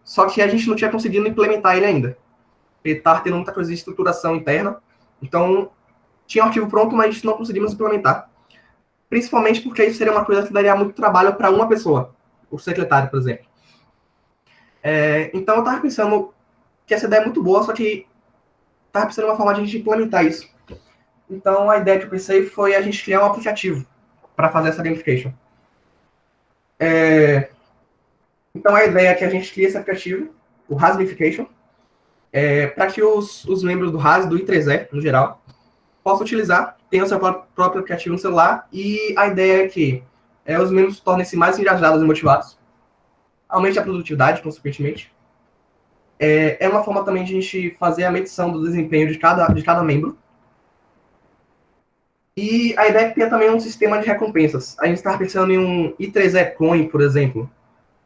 Só que a gente não tinha conseguido implementar ele ainda. Ele estava tendo muita coisa de estruturação interna. Então, tinha um arquivo pronto, mas não conseguimos implementar. Principalmente porque isso seria uma coisa que daria muito trabalho para uma pessoa. O secretário, por exemplo. Então, eu estava pensando que essa ideia é muito boa, só que estava pensando em uma forma de a gente implementar isso. Então, a ideia que eu pensei foi a gente criar um aplicativo para fazer essa gamification. Então, a ideia é que a gente crie esse aplicativo, o RAS Gamification, para que os membros do RAS, do I3E, no geral, possam utilizar, tenham seu próprio aplicativo no celular, e a ideia é que os membros tornem-se mais engajados e motivados, aumente a produtividade, consequentemente. É uma forma também de a gente fazer a medição do desempenho de cada membro. E a ideia é que tenha também um sistema de recompensas. A gente está pensando em um I3E Coin, por exemplo,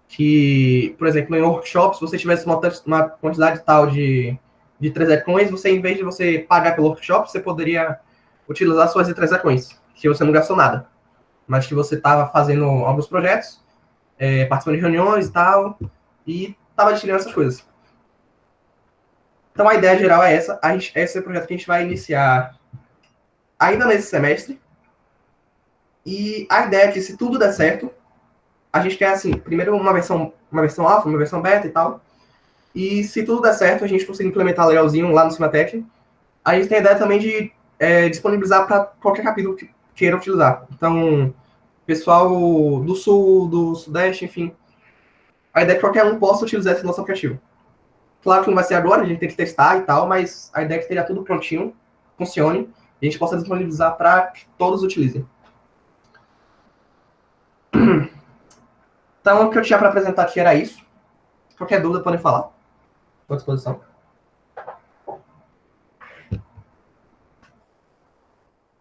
que, por exemplo, em workshops, se você tivesse uma quantidade tal de 3E Coins, você, em vez de você pagar pelo workshop, você poderia utilizar suas 3E Coins, que você não gastou nada, mas que você estava fazendo alguns projetos, participando de reuniões e tal, e estava adquirindo essas coisas. Então, a ideia geral é essa. Esse é o projeto que a gente vai iniciar ainda nesse semestre. E a ideia é que, se tudo der certo, a gente quer, assim, primeiro uma versão alfa, uma versão beta e tal. E se tudo der certo, a gente conseguir implementar legalzinho lá no Cimatec. A gente tem a ideia também de disponibilizar para qualquer capítulo que queira utilizar. Então, pessoal do Sul, do Sudeste, enfim. A ideia é que qualquer um possa utilizar esse nosso aplicativo. Claro que não vai ser agora, a gente tem que testar e tal, mas a ideia é que esteja tudo prontinho, funcione, e a gente possa disponibilizar para que todos utilizem. Então, o que eu tinha para apresentar aqui era isso. Qualquer dúvida, podem falar. Estou à disposição.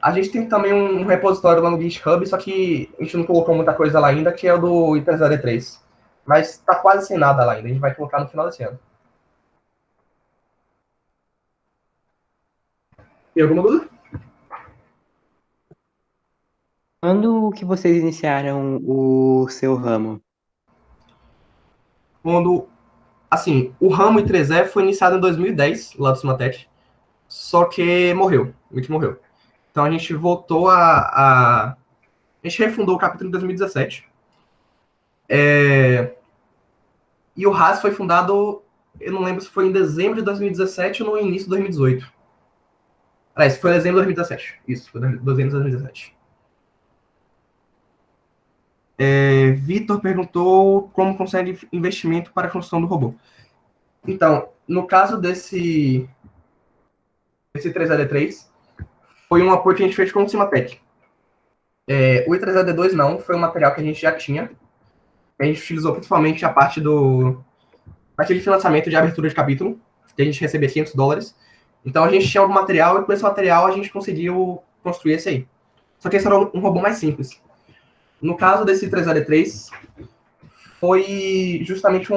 A gente tem também um repositório lá no GitHub, só que a gente não colocou muita coisa lá ainda, que é o do I3D3. Mas está quase sem nada lá ainda, a gente vai colocar no final desse ano. Tem alguma dúvida? Quando que vocês iniciaram o seu ramo? Quando, assim, o ramo I3E foi iniciado em 2010, lá do Cimatec, só que morreu, meio que morreu. Então a gente voltou a gente refundou o capítulo em 2017. E o RAS foi fundado, eu não lembro se foi em dezembro de 2017 ou no início de 2018. Aliás, foi em dezembro de 2017. Isso, foi em dezembro de 2017. Vitor perguntou como consegue investimento para a construção do robô. Então, no caso desse 3AD3, foi um apoio que a gente fez com o Cimatec. O I3AD2 não, foi um material que a gente já tinha. A gente utilizou principalmente a parte daquele financiamento de abertura de capítulo, que a gente recebia $500. Então a gente tinha algum material, e com esse material a gente conseguiu construir esse aí. Só que esse era um robô mais simples. No caso desse 3AD3, foi justamente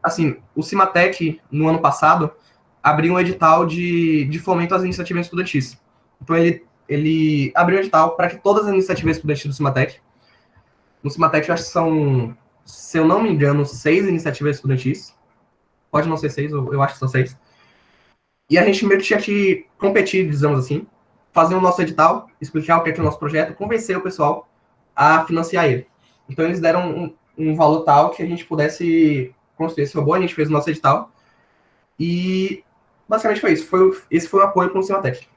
assim, o Cimatec, no ano passado, abriu um edital de fomento às iniciativas estudantis. Então ele abriu um edital para que todas as iniciativas estudantis do Cimatec, no Cimatec eu acho que são, se eu não me engano, 6 iniciativas estudantis, pode não ser 6, eu acho que são 6, e a gente meio que tinha que competir, digamos assim, fazer o nosso edital, explicar o que é o nosso projeto, convencer o pessoal a financiar ele. Então eles deram um valor tal que a gente pudesse construir esse robô, a gente fez o nosso edital, e basicamente foi isso. Esse foi o apoio com o Cimatec.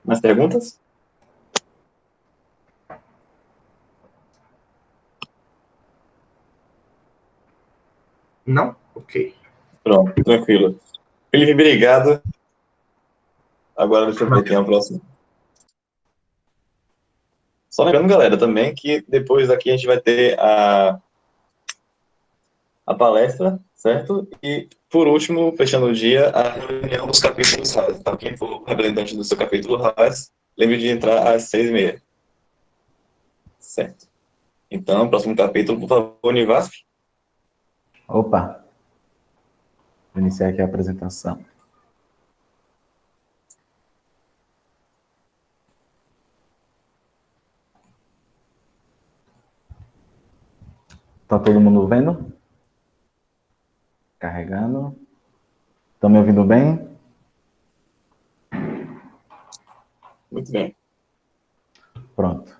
Mais perguntas? Não? Ok. Pronto, tranquilo. Felipe, obrigado. Agora deixa eu ver quem é o próximo. Só lembrando, galera, também que depois daqui a gente vai ter a palestra, certo? E, por último, fechando o dia, a reunião dos capítulos RAS. Então, quem for representante do seu capítulo RAS, lembre de entrar às 6h30. Certo. Então, próximo capítulo, por favor, Univasf. Opa, vou iniciar aqui a apresentação. Tá todo mundo vendo? Carregando. Estão me ouvindo bem? Muito bem. Pronto.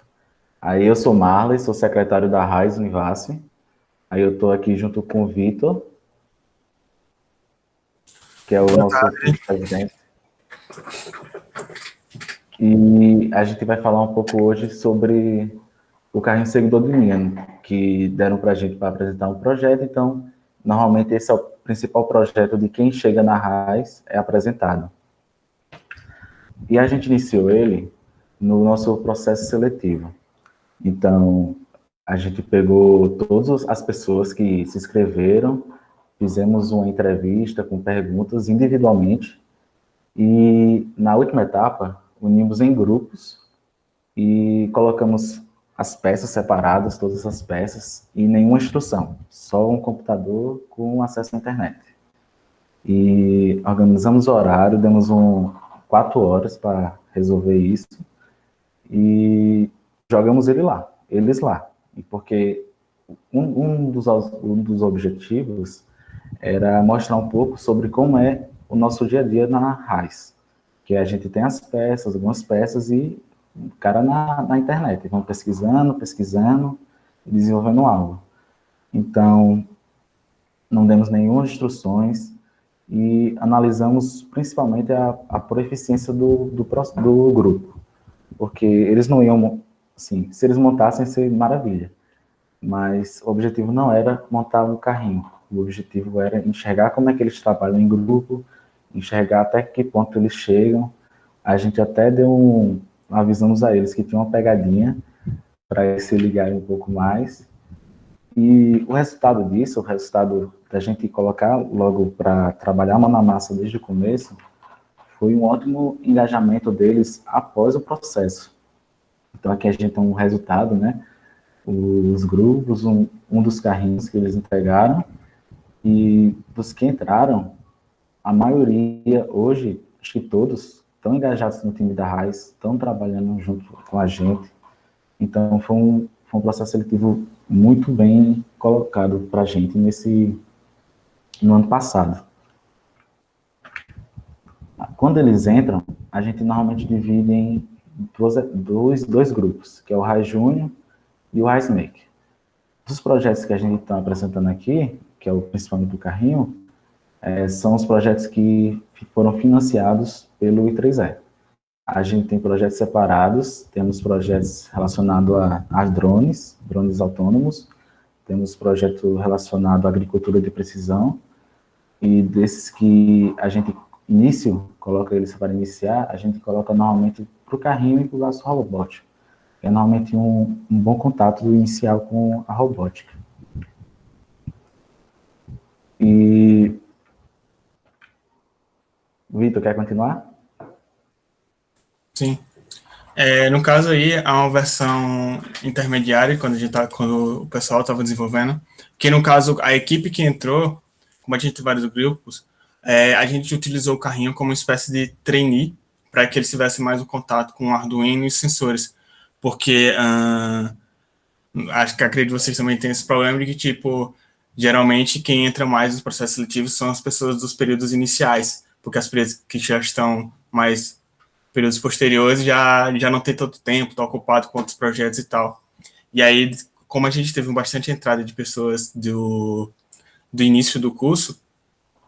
Aí eu sou Marley, sou secretário da RAIS Univasf. Aí eu estou aqui junto com o Vitor, que é o nosso presidente. E a gente vai falar um pouco hoje sobre o carrinho seguidor de linha, que deram para a gente para apresentar um projeto. Então, normalmente esse é o principal projeto de quem chega na RAIS, é apresentado. E a gente iniciou ele no nosso processo seletivo. Então, a gente pegou todas as pessoas que se inscreveram, fizemos uma entrevista com perguntas individualmente, e na última etapa, unimos em grupos e colocamos as peças separadas, todas as peças, e nenhuma instrução, só um computador com acesso à internet. E organizamos o horário, demos 4 horas para resolver isso, e jogamos eles lá. E porque um dos objetivos era mostrar um pouco sobre como é o nosso dia a dia na RAIS, que a gente tem as peças, algumas peças, e o cara na internet, vão pesquisando, e desenvolvendo algo. Então, não demos nenhuma instruções e analisamos principalmente a proeficiência do grupo, porque eles não iam, assim, se eles montassem, seria maravilha, mas o objetivo não era montar um carrinho, o objetivo era enxergar como é que eles trabalham em grupo, enxergar até que ponto eles chegam. A gente até avisamos a eles que tinha uma pegadinha para eles se ligarem um pouco mais. E o resultado disso, o resultado da gente colocar logo para trabalhar a mão na massa desde o começo, foi um ótimo engajamento deles após o processo. Então aqui a gente tem um resultado, né? Os grupos, um dos carrinhos que eles entregaram, e dos que entraram, a maioria hoje, acho que todos, estão engajados no time da RAIS, estão trabalhando junto com a gente. Então foi um processo seletivo muito bem colocado para a gente no ano passado. Quando eles entram, a gente normalmente divide em dois grupos, que é o RAIS Júnior e o RAIS Make. Os projetos que a gente está apresentando aqui, que é o principalmente do carrinho, são os projetos que foram financiados pelo I3E. A gente tem projetos separados, temos projetos relacionados a drones autônomos, temos projeto relacionado à agricultura de precisão, e desses que a gente coloca eles para iniciar, a gente coloca normalmente para o carrinho e para o laço robótico. É normalmente um bom contato inicial com a robótica. E Vitor, quer continuar? Sim. No caso aí, há uma versão intermediária, quando o pessoal estava desenvolvendo, que no caso, a equipe que entrou, como a gente tem vários grupos, a gente utilizou o carrinho como uma espécie de trainee, para que eles tivessem mais um contato com o Arduino e sensores, porque acho que acredito que vocês também têm esse problema de que, tipo, geralmente quem entra mais nos processos seletivos são as pessoas dos períodos iniciais, porque as pessoas que já estão mais períodos posteriores já não tem tanto tempo, estão ocupados com outros projetos e tal. E aí, como a gente teve bastante entrada de pessoas do início do curso,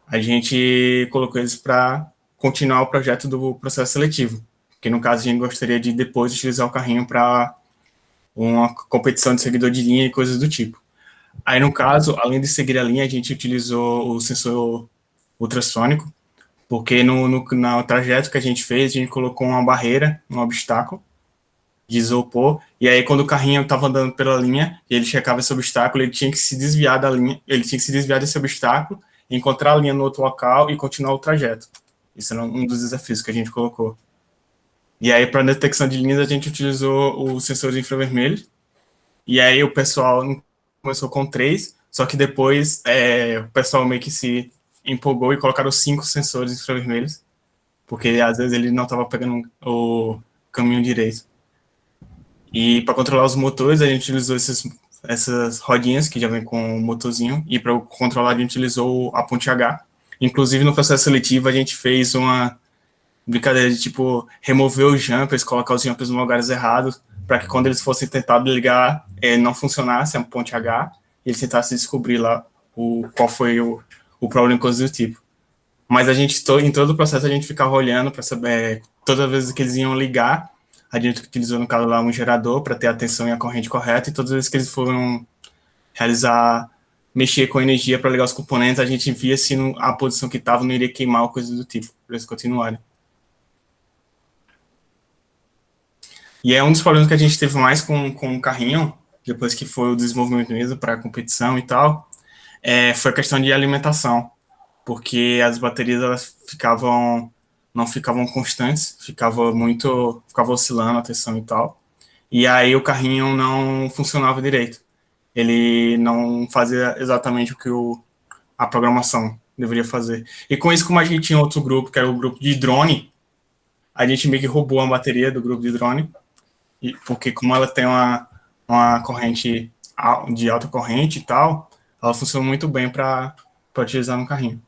a gente colocou eles para continuar o projeto do processo seletivo, que no caso a gente gostaria de depois utilizar o carrinho para uma competição de seguidor de linha e coisas do tipo. Aí, no caso, além de seguir a linha, a gente utilizou o sensor ultrassônico, porque no trajeto que a gente fez, a gente colocou uma barreira, um obstáculo, de isopor, e aí quando o carrinho estava andando pela linha, e ele checava esse obstáculo, ele tinha que se desviar da linha, ele tinha que se desviar desse obstáculo, encontrar a linha no outro local e continuar o trajeto. Isso era um dos desafios que a gente colocou. E aí, para detecção de linhas, a gente utilizou o sensor de infravermelho, e aí o pessoal começou com 3, só que depois o pessoal meio que se empolgou e colocaram 5 sensores infravermelhos, porque às vezes ele não estava pegando o caminho direito. E para controlar os motores, a gente utilizou essas rodinhas que já vem com o motorzinho, e para controlar a gente utilizou a ponte H. Inclusive, no processo seletivo, a gente fez uma brincadeira de, tipo, remover os jumpers, colocar os jumpers nos lugares errados, para que quando eles fossem tentar ligar, não funcionasse a ponte H, e eles tentassem descobrir lá qual foi o problema, coisa do tipo. Mas a gente, em todo o processo, a gente ficava olhando para saber, toda vez que eles iam ligar, a gente utilizou, no caso lá, um gerador para ter a tensão e a corrente correta, e todas as vezes que eles foram mexer com a energia para ligar os componentes, a gente via se a posição que estava não iria queimar ou coisa do tipo, para eles continuarem. E é um dos problemas que a gente teve mais com o carrinho, depois que foi o desenvolvimento mesmo para a competição e tal, foi a questão de alimentação, porque as baterias elas não ficavam constantes, ficava oscilando a tensão e tal, e aí o carrinho não funcionava direito. Ele não fazia exatamente o que a programação deveria fazer. E com isso, como a gente tinha outro grupo, que era o grupo de drone, a gente meio que roubou a bateria do grupo de drone, porque como ela tem uma corrente de alta corrente e tal, ela funciona muito bem para utilizar no carrinho.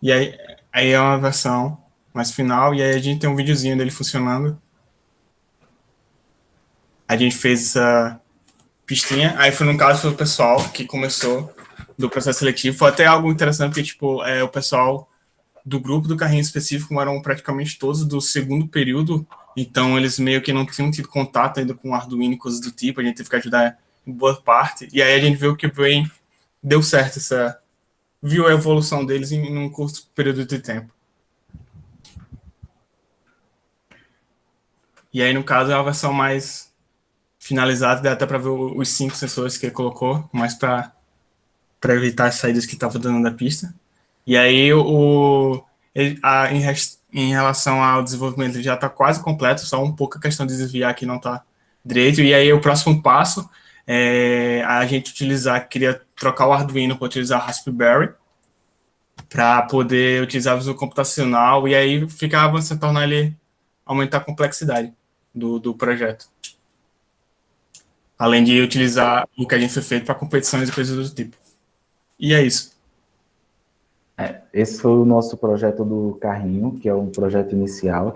E aí é uma versão mais final, e aí a gente tem um videozinho dele funcionando. A gente fez essa pistinha, aí foi no caso foi o pessoal que começou do processo seletivo. Foi até algo interessante, porque tipo, o pessoal do grupo do carrinho específico eram praticamente todos do segundo período, então eles meio que não tinham tido contato ainda com Arduino e coisas do tipo, a gente teve que ajudar em boa parte, e aí a gente viu que bem deu certo, viu a evolução deles em um curto período de tempo. E aí, no caso, é a versão mais finalizada, dá até para ver os 5 sensores que ele colocou, mais para evitar as saídas que estava dando da pista. E aí, em relação ao desenvolvimento, ele já está quase completo, só um pouco a questão de desviar que não está direito. E aí, o próximo passo é a gente queria trocar o Arduino para utilizar Raspberry, para poder utilizar a visão computacional, e aí ficava se tornar ele aumentar a complexidade do projeto. Além de utilizar o que a gente foi feito para competições e coisas do tipo. E é isso. Esse foi o nosso projeto do carrinho, que é um projeto inicial,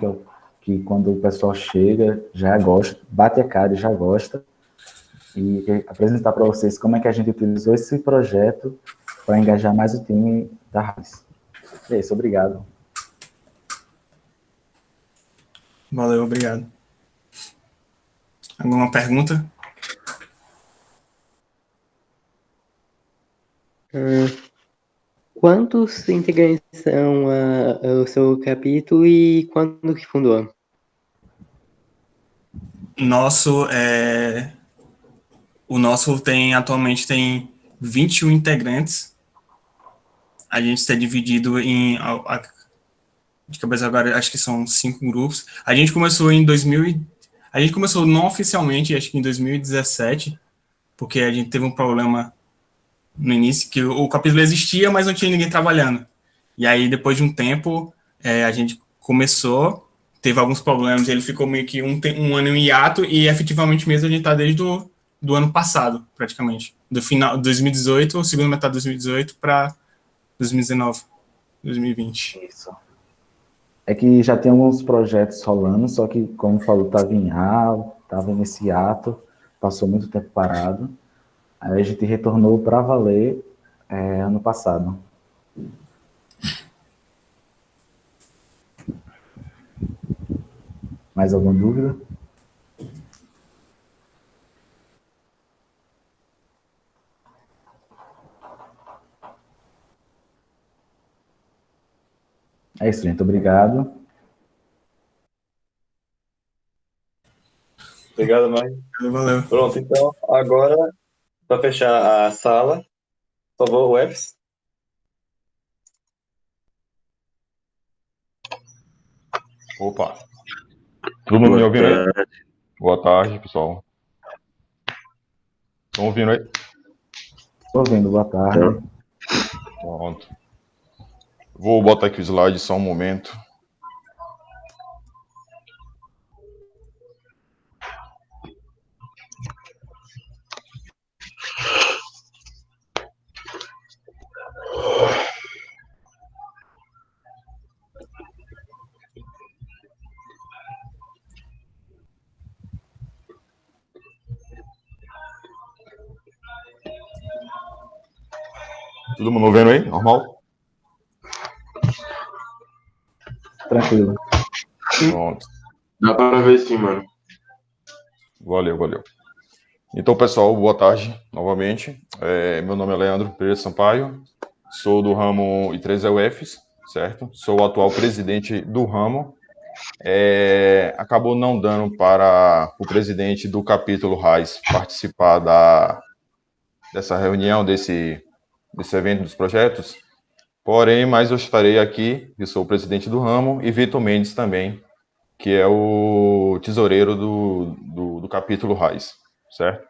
que quando o pessoal chega, já gosta, bate a cara e já gosta. E apresentar para vocês como é que a gente utilizou esse projeto para engajar mais o time da RAIS. É isso, obrigado. Valeu, obrigado. Alguma pergunta? Quantos integrantes são o seu capítulo e quando que fundou? O nosso atualmente tem 21 integrantes. A gente está dividido de cabeça agora, acho que são 5 grupos. A gente começou a gente começou não oficialmente, acho que em 2017, porque a gente teve um problema no início, que o capítulo existia, mas não tinha ninguém trabalhando. E aí, depois de um tempo, a gente começou, teve alguns problemas, ele ficou meio que um ano em hiato, e efetivamente mesmo a gente está desde do ano passado, praticamente. Do final de 2018, segunda metade de 2018 para 2019, 2020. Isso. É que já tem alguns projetos rolando, só que, como falou, estava nesse hiato, passou muito tempo parado. Aí a gente retornou para valer ano passado. Mais alguma dúvida? É isso, gente. Obrigado. Obrigado, Mike. Valeu. Pronto, então, agora, para fechar a sala, por favor, o Efes. Opa, todo mundo me ouvindo aí? Boa tarde, pessoal. Estão ouvindo aí? Estou ouvindo, boa tarde. Pronto. Vou botar aqui o slide só um momento. Todo mundo ouvindo aí? Normal? Tranquilo. Pronto. Dá para ver sim, mano. Valeu. Então, pessoal, boa tarde novamente. Meu nome é Leandro Pereira Sampaio, sou do ramo I3EUFs, certo? Sou o atual presidente do ramo. Acabou não dando para o presidente do capítulo RAIS participar dessa reunião, desse evento dos projetos, porém, mas eu estarei aqui, eu sou o presidente do ramo, e Vitor Mendes também, que é o tesoureiro do capítulo RAIS, certo?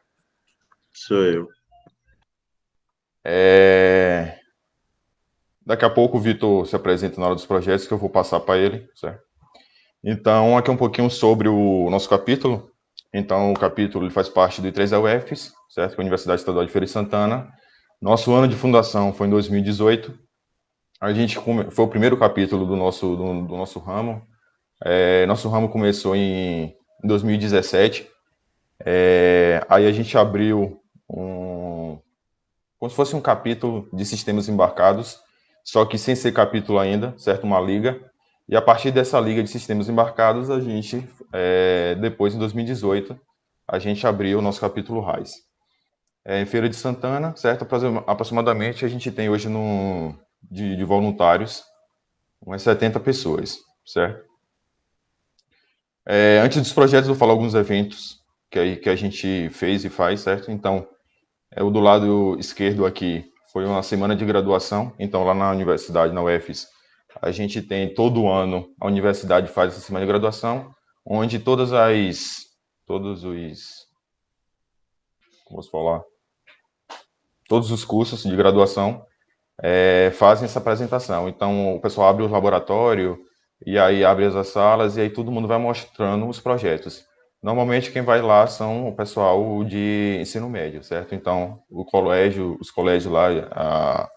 Sou eu. Daqui a pouco o Vitor se apresenta na hora dos projetos, que eu vou passar para ele, certo? Então, aqui um pouquinho sobre o nosso capítulo. Então, o capítulo ele faz parte do I3EUFs, certo? Que é a Universidade Estadual de Feira de Santana. Nosso ano de fundação foi em 2018. A gente foi o primeiro capítulo do nosso ramo. Nosso ramo começou em 2017. Aí a gente abriu como se fosse um capítulo de sistemas embarcados, só que sem ser capítulo ainda, certo? Uma liga. E a partir dessa liga de sistemas embarcados, a gente, depois, em 2018, a gente abriu o nosso capítulo RAIS. Em Feira de Santana, certo? Aproximadamente, a gente tem hoje de voluntários umas 70 pessoas, certo? Antes dos projetos, eu vou falar alguns eventos que a gente fez e faz, certo? Então, o do lado esquerdo aqui foi uma semana de graduação. Então, lá na universidade, na UFES, a gente tem todo ano, a universidade faz essa semana de graduação, onde todos os cursos de graduação fazem essa apresentação. Então, o pessoal abre o laboratório, e aí abre as salas, e aí todo mundo vai mostrando os projetos. Normalmente, quem vai lá são o pessoal de ensino médio, certo? Então, os colégios lá,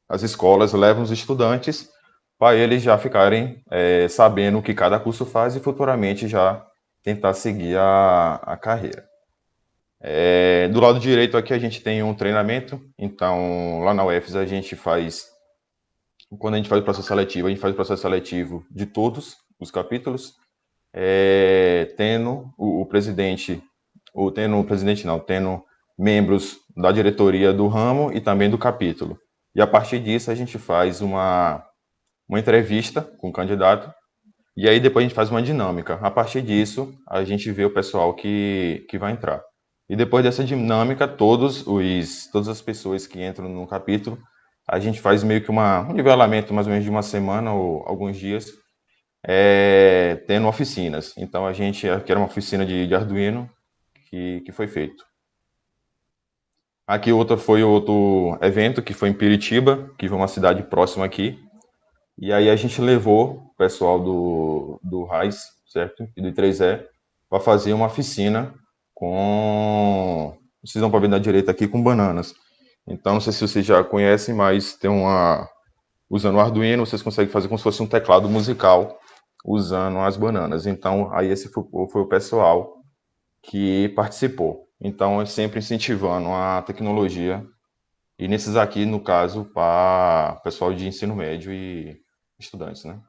as escolas levam os estudantes para eles já ficarem sabendo o que cada curso faz e futuramente já tentar seguir a carreira. Do lado direito aqui a gente tem um treinamento. Então, lá na UFES a gente faz, quando a gente faz o processo seletivo, a gente faz o processo seletivo de todos os capítulos, tendo tendo membros da diretoria do ramo e também do capítulo. E a partir disso a gente faz uma entrevista com o candidato, e aí depois a gente faz uma dinâmica. A partir disso, a gente vê o pessoal que vai entrar. E depois dessa dinâmica, todas as pessoas que entram no capítulo, a gente faz meio que um nivelamento mais ou menos de uma semana ou alguns dias, tendo oficinas. Então, aqui era uma oficina de Arduino que foi feito. Aqui foi outro evento, que foi em Piritiba, que foi uma cidade próxima aqui. E aí a gente levou o pessoal do RAIS, certo? E do I3E, para fazer uma oficina vocês vão para ver na direita aqui, com bananas. Então, não sei se vocês já conhecem, mas usando o Arduino, vocês conseguem fazer como se fosse um teclado musical usando as bananas. Então, aí esse foi o pessoal que participou. Então, sempre incentivando a tecnologia. E nesses aqui, no caso, para pessoal de ensino médio e estudantes, né?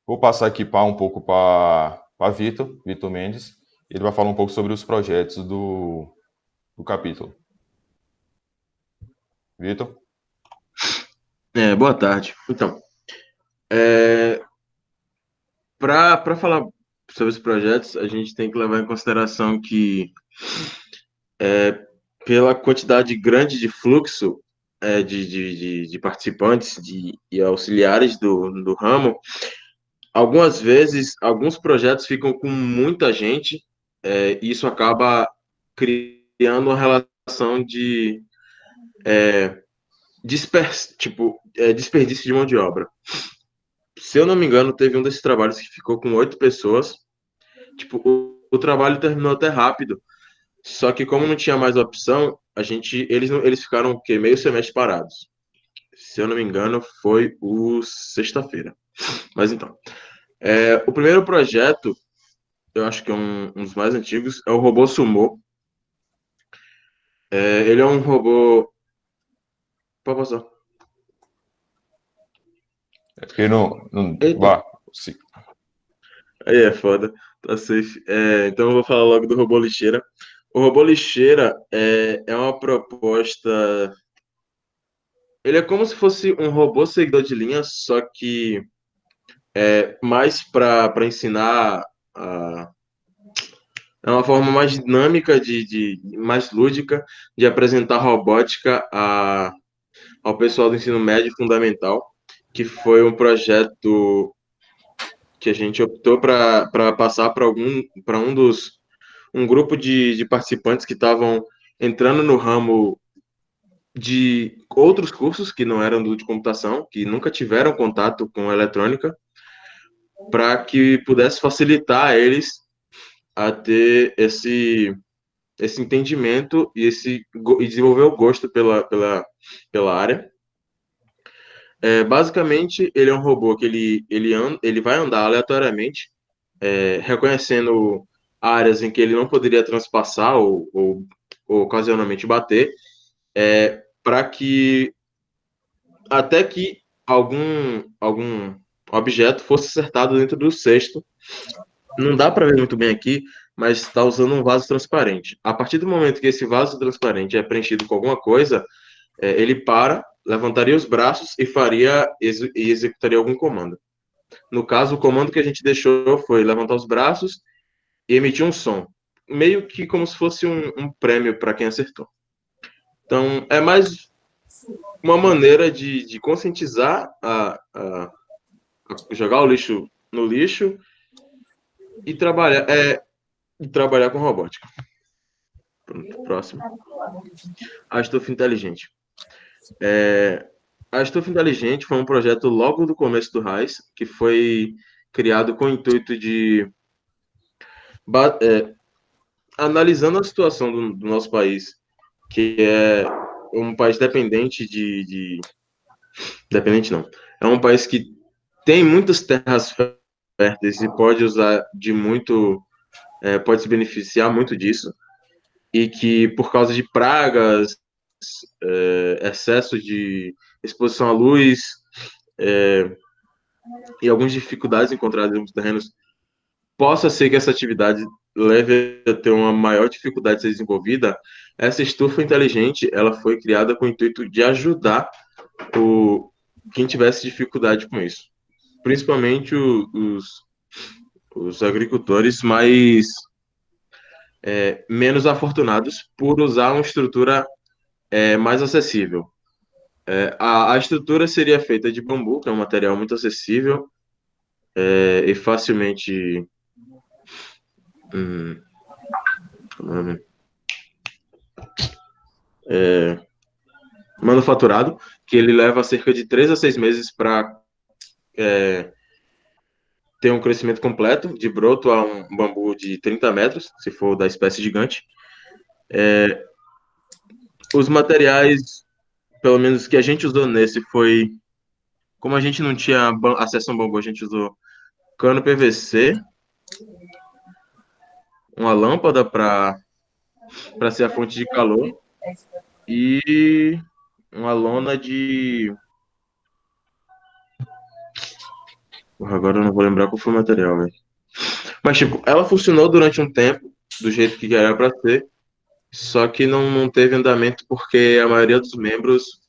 Vou passar aqui um pouco para Vitor Mendes. Ele vai falar um pouco sobre os projetos do capítulo. Vitor? Boa tarde. Então, para falar sobre os projetos, a gente tem que levar em consideração que, pela quantidade grande de fluxo de participantes e auxiliares do ramo, algumas vezes, alguns projetos ficam com muita gente, e isso acaba criando uma relação de desperdício de mão de obra. Se eu não me engano, teve um desses trabalhos que ficou com 8 pessoas. Tipo, o trabalho terminou até rápido, só que como não tinha mais opção, eles ficaram o quê? Meio semestre parados. Se eu não me engano, foi o sexta-feira. Mas então, o primeiro projeto, eu acho que é um dos mais antigos, é o robô Sumo. Ele é um robô... Pode passar. É porque não Eita. vá, sim. Aí é foda, tá safe. Então eu vou falar logo do robô lixeira. O robô lixeira é uma proposta. Ele é como se fosse um robô seguidor de linha, só que mais para ensinar. É uma forma mais dinâmica, mais lúdica, de apresentar robótica ao pessoal do ensino médio fundamental, que foi um projeto que a gente optou para passar para um grupo de participantes que estavam entrando no ramo de outros cursos que não eram do de computação, que nunca tiveram contato com eletrônica, para que pudesse facilitar eles a ter esse entendimento e desenvolver o gosto pela área. Basicamente, ele é um robô que ele vai andar aleatoriamente, reconhecendo áreas em que ele não poderia transpassar ou ocasionalmente bater, para que até que algum objeto fosse acertado dentro do cesto. Não dá para ver muito bem aqui, mas está usando um vaso transparente. A partir do momento que esse vaso transparente é preenchido com alguma coisa, ele levantaria os braços e executaria algum comando. No caso, o comando que a gente deixou foi levantar os braços e emitir um som, meio que como se fosse um prêmio para quem acertou. Então, é mais uma maneira de conscientizar a jogar o lixo no lixo e trabalhar com robótica. Pronto, próximo. A estufa inteligente. A estufa inteligente foi um projeto logo do começo do RAIS, que foi criado com o intuito de analisando a situação do nosso país, que é um país dependente dependente não. É um país que tem muitas terras férteis e pode usar pode se beneficiar muito disso, e que por causa de pragas, excesso de exposição à luz, e algumas dificuldades encontradas em alguns terrenos, possa ser que essa atividade leve a ter uma maior dificuldade de ser desenvolvida. Essa estufa inteligente, ela foi criada com o intuito de ajudar quem tivesse dificuldade com isso. Principalmente os agricultores menos afortunados por usar uma estrutura mais acessível. A estrutura seria feita de bambu, que é um material muito acessível e facilmente manufaturado, que ele leva cerca de 3 a 6 meses para ter um crescimento completo, de broto a um bambu de 30 metros, se for da espécie gigante. Os materiais, pelo menos que a gente usou nesse, como a gente não tinha acesso a um bambu, a gente usou cano PVC, uma lâmpada para ser a fonte de calor e uma lona de... Agora eu não vou lembrar qual foi o material, velho. Mas, tipo, ela funcionou durante um tempo, do jeito que era para ser, só que não teve andamento porque a maioria dos membros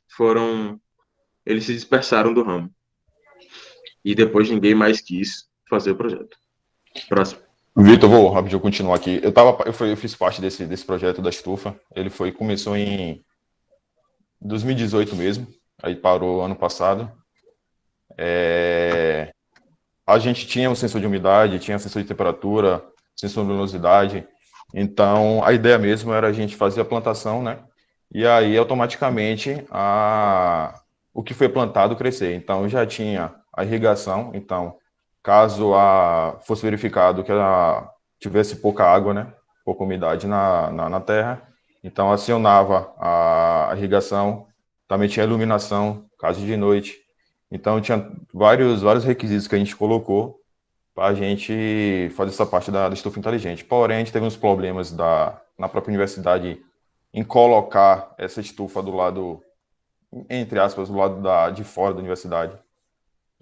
eles se dispersaram do ramo. E depois ninguém mais quis fazer o projeto. Próximo. Vitor, vou rapidinho continuar aqui. Eu fiz parte desse projeto da estufa. Começou em 2018 mesmo, aí parou ano passado. A gente tinha um sensor de umidade, tinha sensor de temperatura, sensor de luminosidade. Então, a ideia mesmo era a gente fazer a plantação, né? E aí, automaticamente, o que foi plantado crescer. Então, já tinha a irrigação. Então, caso fosse verificado que tivesse pouca água, né? Pouca umidade na terra, então acionava a irrigação. Também tinha iluminação, caso de noite. Então, tinha vários requisitos que a gente colocou para a gente fazer essa parte da estufa inteligente. Porém, a gente teve uns problemas na própria universidade em colocar essa estufa do lado, entre aspas, do lado de fora da universidade,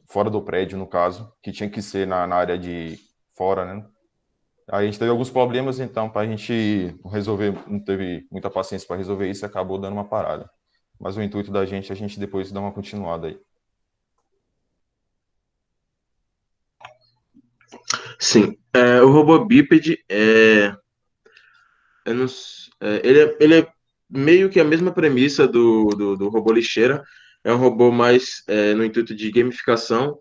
fora do prédio, no caso, que tinha que ser na área de fora, né? Aí a gente teve alguns problemas, então, para a gente resolver, não teve muita paciência para resolver isso e acabou dando uma parada. Mas o intuito da gente é a gente depois dar uma continuada aí. Sim, o robô bípede eu não s- ele é meio que a mesma premissa do robô lixeira. É um robô mais no intuito de gamificação,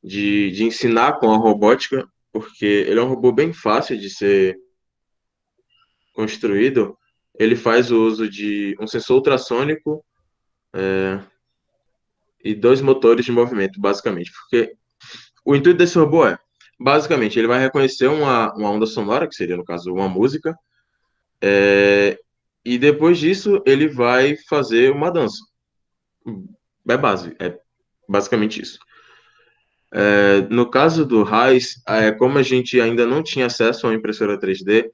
de ensinar com a robótica, porque ele é um robô bem fácil de ser construído. Ele faz o uso de um sensor ultrassônico e dois motores de movimento, basicamente. Porque o intuito desse robô basicamente, ele vai reconhecer uma onda sonora, que seria, no caso, uma música, e depois disso ele vai fazer uma dança. É basicamente isso. No caso do RAIS, como a gente ainda não tinha acesso a uma impressora 3D,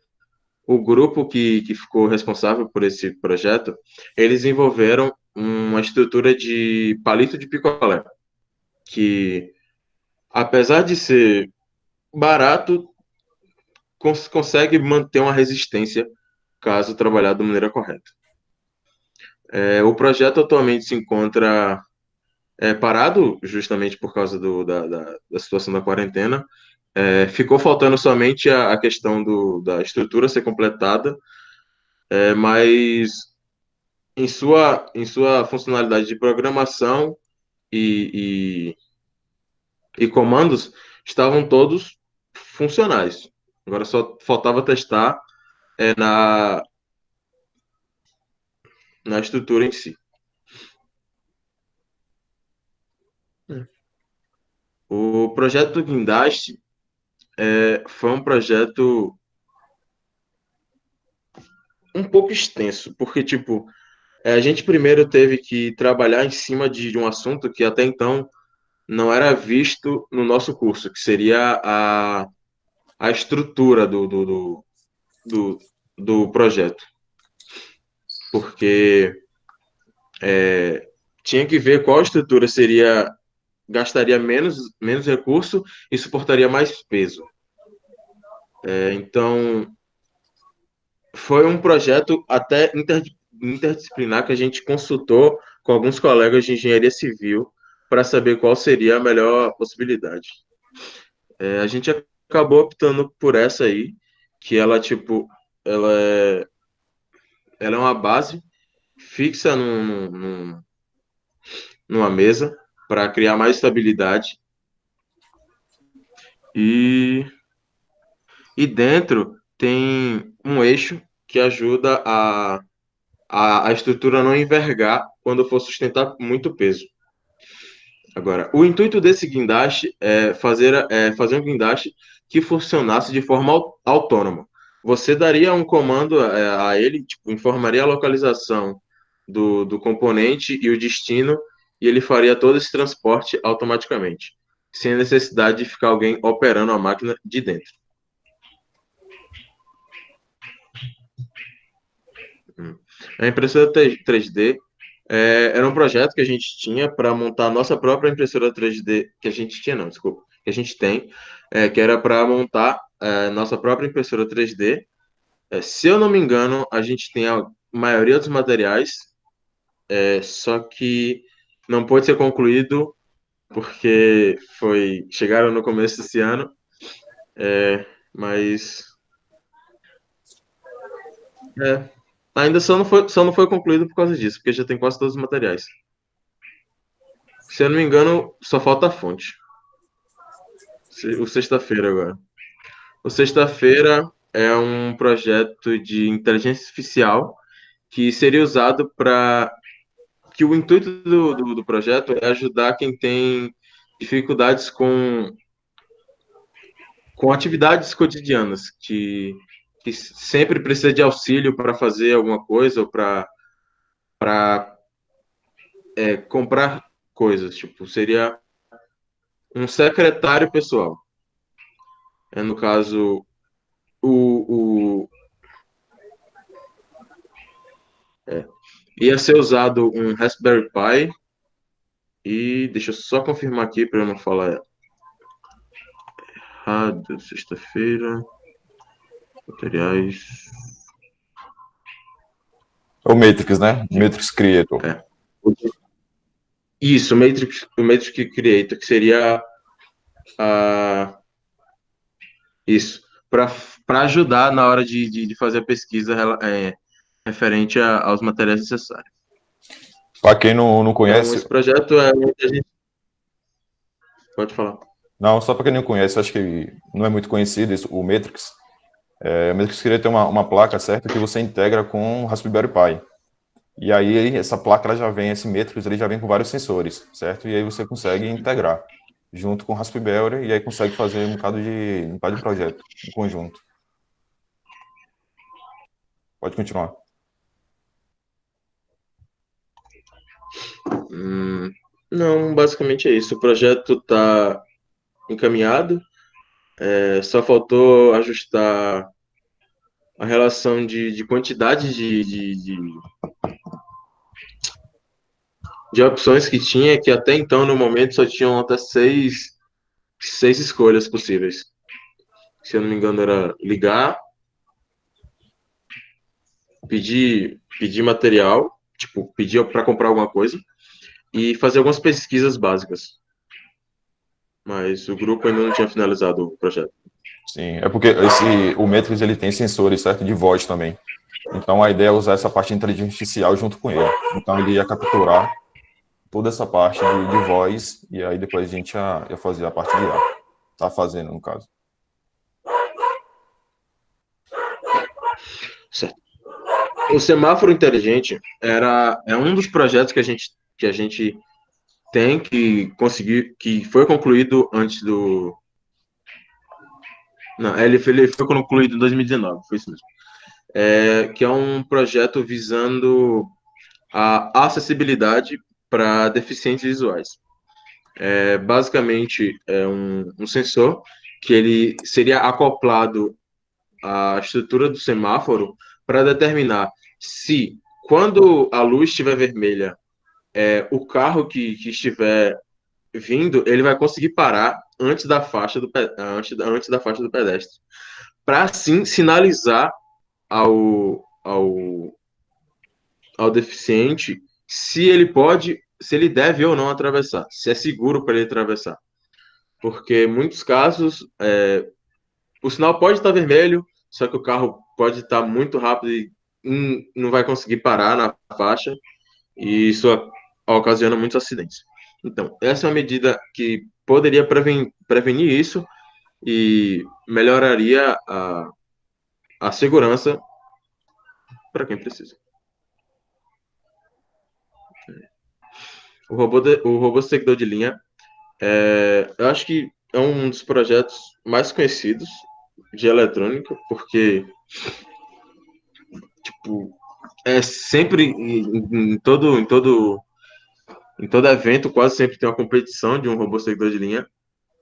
o grupo que ficou responsável por esse projeto, eles desenvolveram uma estrutura de palito de picolé, que, apesar de ser barato, consegue manter uma resistência caso trabalhar da maneira correta. O projeto atualmente se encontra parado, justamente por causa da situação da quarentena. Ficou faltando somente a questão da estrutura ser completada, mas em sua funcionalidade de programação e, e comandos estavam todos funcionais. Agora só faltava testar na estrutura em si. O projeto do Guindaste foi um projeto um pouco extenso, porque, tipo, a gente primeiro teve que trabalhar em cima de um assunto que até então não era visto no nosso curso, que seria a estrutura do, do projeto. Porque tinha que ver qual estrutura gastaria menos recurso e suportaria mais peso. Então, foi um projeto até interdisciplinar que a gente consultou com alguns colegas de engenharia civil para saber qual seria a melhor possibilidade. A gente acabou optando por essa aí, que ela, tipo, ela é, ela é uma base fixa numa mesa para criar mais estabilidade e, e dentro tem um eixo que ajuda a estrutura não envergar quando for sustentar muito peso. Agora, o intuito desse guindaste fazer um guindaste que funcionasse de forma autônoma. Você daria um comando a ele, tipo, informaria a localização do componente e o destino, e ele faria todo esse transporte automaticamente, sem necessidade de ficar alguém operando a máquina de dentro. A impressora 3D era um projeto que a gente tinha para montar a nossa própria impressora 3D, que a gente tinha, não, desculpa, que a gente tem, que era para montar nossa própria impressora 3D. Se eu não me engano, a gente tem a maioria dos materiais, só que não pôde ser concluído porque chegaram no começo desse ano, Mas ainda só não foi concluído por causa disso, porque já tem quase todos os materiais. Se eu não me engano, só falta a fonte. O sexta-feira agora. O sexta-feira é um projeto de inteligência artificial que seria usado para que o intuito do projeto é ajudar quem tem dificuldades com atividades cotidianas, que sempre precisa de auxílio para fazer alguma coisa ou para comprar coisas. Tipo, seria um secretário pessoal. No caso, ia ser usado um Raspberry Pi e deixa eu só confirmar aqui para eu não falar errado. Sexta-feira, materiais. É o Matrix, né? Matrix Creator. Isso, o Matrix Creator, que seria isso, para ajudar na hora de fazer a pesquisa referente aos materiais necessários. Para quem não conhece. Então, esse projeto é onde a gente. Pode falar. Não, só para quem não conhece, acho que não é muito conhecido isso, o Matrix. O Matrix Creator tem uma placa, certo, que você integra com o Raspberry Pi. E aí, essa placa, ela já vem, esse Matrix, ele já vem com vários sensores, certo? E aí você consegue integrar junto com o Raspberry e aí consegue fazer um bocado de projeto em conjunto. Pode continuar. Não, basicamente é isso. O projeto está encaminhado, só faltou ajustar a relação de quantidade de opções que tinha, que até então, no momento, só tinham até seis escolhas possíveis. Se eu não me engano, era ligar, pedir material, tipo, pedir para comprar alguma coisa, e fazer algumas pesquisas básicas. Mas o grupo ainda não tinha finalizado o projeto. Sim, é porque o Matrix, ele tem sensores, certo, de voz também. Então, a ideia é usar essa parte de inteligência artificial junto com ele. Então, ele ia capturar toda essa parte de voz, e aí depois a gente ia fazer a parte de IA. Tá fazendo, no caso. Certo. O semáforo inteligente é um dos projetos que a gente tem que conseguir, que foi concluído antes do... Não, ele foi concluído em 2019, foi isso mesmo. Que é um projeto visando a acessibilidade para deficientes visuais. Basicamente, é um sensor que ele seria acoplado à estrutura do semáforo para determinar se, quando a luz estiver vermelha, o carro que estiver vindo, ele vai conseguir parar antes da faixa antes da faixa do pedestre, para assim sinalizar ao deficiente se ele deve ou não atravessar, se é seguro para ele atravessar. Porque em muitos casos, o sinal pode estar vermelho, só que o carro pode estar muito rápido e não vai conseguir parar na faixa, e isso ocasiona muitos acidentes. Então, essa é uma medida que poderia prevenir isso e melhoraria a segurança para quem precisa. O robô seguidor de linha, eu acho que é um dos projetos mais conhecidos de eletrônica, porque tipo, sempre em todo evento, quase sempre tem uma competição de um robô seguidor de linha,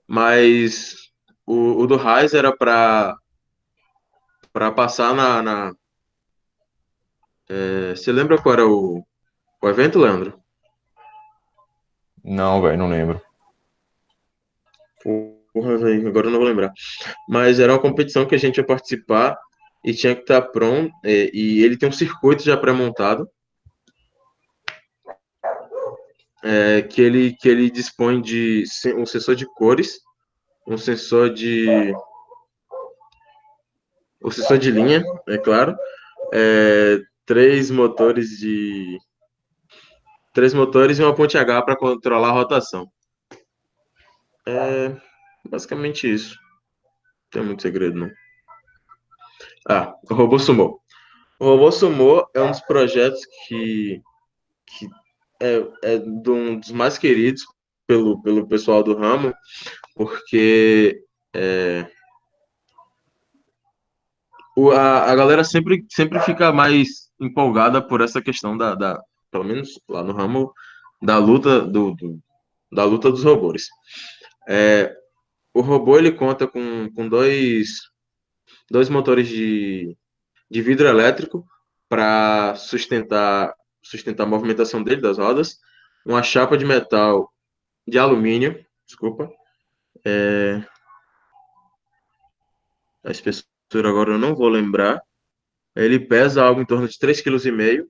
mas o do Raiz era para passar você lembra qual era o evento, Leandro? Não, velho, não lembro. Porra, velho, agora eu não vou lembrar. Mas era uma competição que a gente ia participar e tinha que estar pronto. E ele tem um circuito já pré-montado, que ele dispõe de um sensor de cores, um sensor de o sensor de linha, é claro, três motores e uma ponte H para controlar a rotação. É basicamente isso. Não tem muito segredo, não. O Robô Sumô. O Robô Sumô é um dos projetos que é um dos mais queridos pelo pessoal do ramo, porque a galera sempre fica mais empolgada por essa questão pelo menos lá no ramo, da luta da luta dos robôs. O robô ele conta com dois motores de vidro elétrico para sustentar a movimentação dele, das rodas, uma chapa de metal de alumínio, desculpa, a espessura agora eu não vou lembrar, ele pesa algo em torno de 3,5 kg,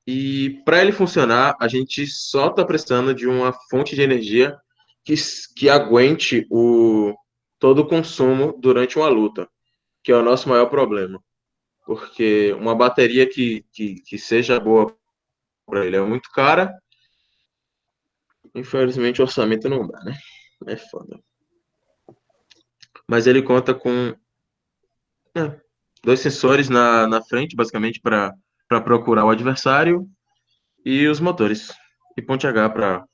e para ele funcionar, a gente só está precisando de uma fonte de energia que aguente todo o consumo durante uma luta, que é o nosso maior problema. Porque uma bateria que seja boa para ele é muito cara. Infelizmente o orçamento não dá, né? É foda. Mas ele conta com dois sensores na frente, basicamente, para procurar o adversário, e os motores. E ponte H para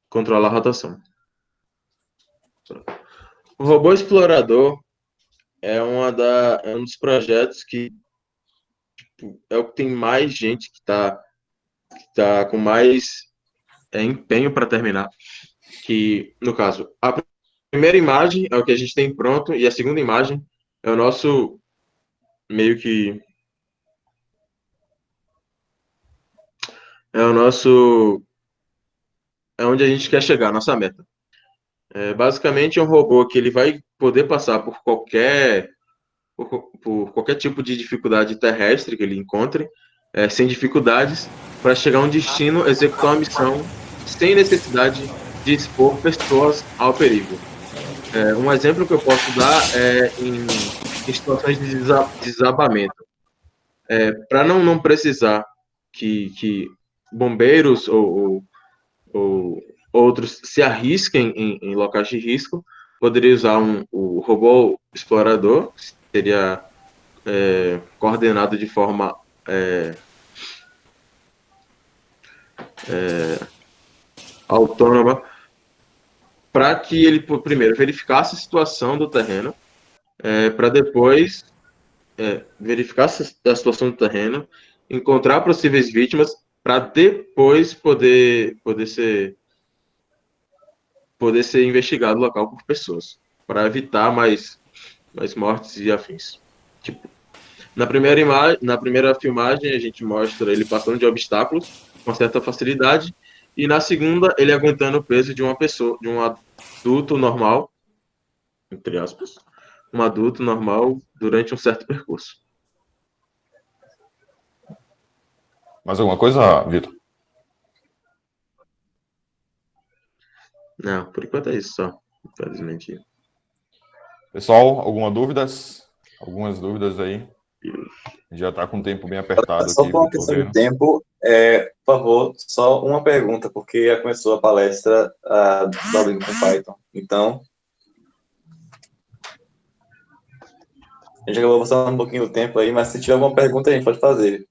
controlar a rotação. O Robô Explorador é um dos projetos que é o que tem mais gente que tá com mais empenho para terminar. Que, no caso, a primeira imagem é o que a gente tem pronto, e a segunda imagem é o nosso meio que é onde a gente quer chegar, a nossa meta. Basicamente é um robô que ele vai poder passar por qualquer tipo de dificuldade terrestre que ele encontre, sem dificuldades, para chegar a um destino, executar uma missão sem necessidade de expor pessoas ao perigo. Um exemplo que eu posso dar é em situações de desabamento. Para não precisar que bombeiros ou outros se arrisquem em locais de risco, poderia usar o robô explorador, que seria coordenado de forma autônoma, para que ele, primeiro, verificasse a situação do terreno, para depois verificar a situação do terreno, encontrar possíveis vítimas, para depois poder ser investigado o local por pessoas, para evitar mais mortes e afins. Tipo, na primeira filmagem, a gente mostra ele passando de obstáculos com certa facilidade, e na segunda, ele aguentando o peso de uma pessoa, de um adulto normal, entre aspas, um adulto normal durante um certo percurso. Mais alguma coisa, Vitor? Não, por enquanto é isso só, infelizmente. Pessoal, algumas dúvidas aí? Já está com o tempo bem apertado só aqui. por uma questão de tempo, por favor, só uma pergunta, porque já começou a palestra do Aluno com Python. Então, a gente acabou passando um pouquinho do tempo aí, mas se tiver alguma pergunta, a gente pode fazer.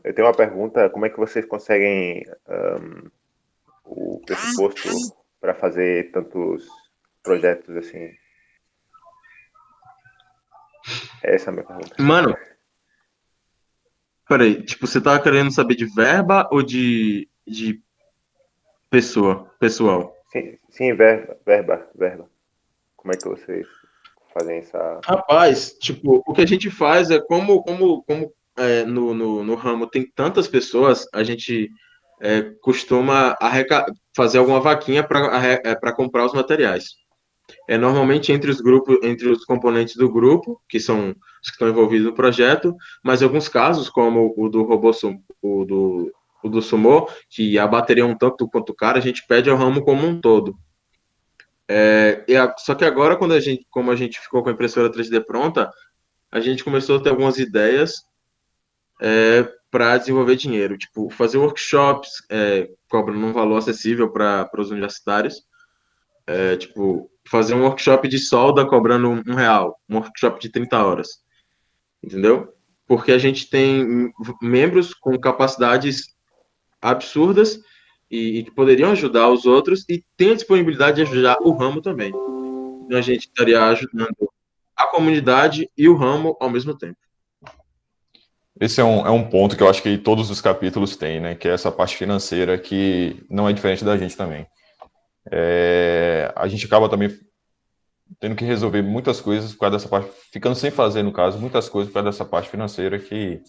Eu tenho uma pergunta: como é que vocês conseguem o pressuposto para fazer tantos projetos assim? Essa é a minha pergunta. Mano, peraí, tipo, você tava querendo saber de verba ou de pessoal? Sim, verba. Como é que vocês fazem essa... Rapaz, tipo, o que a gente faz é como no ramo tem tantas pessoas, a gente costuma fazer alguma vaquinha para comprar os materiais. Normalmente entre os componentes do grupo, que são os que estão envolvidos no projeto, mas em alguns casos, como o do robô, o do Sumô, que a bateria é um tanto quanto cara, a gente pede ao ramo como um todo. Só que agora, como a gente ficou com a impressora 3D pronta, a gente começou a ter algumas ideias para desenvolver dinheiro, tipo, fazer workshops, cobrando um valor acessível para os universitários, tipo, fazer um workshop de solda cobrando R$ 1, um workshop de 30 horas, entendeu? Porque a gente tem membros com capacidades absurdas e que poderiam ajudar os outros e tem a disponibilidade de ajudar o ramo também. Então a gente estaria ajudando a comunidade e o ramo ao mesmo tempo. Esse é um ponto que eu acho que todos os capítulos têm, né? Que é essa parte financeira que não é diferente da gente também. A gente acaba também tendo que resolver muitas coisas por causa dessa parte, ficando sem fazer, no caso, muitas coisas por causa dessa parte financeira que,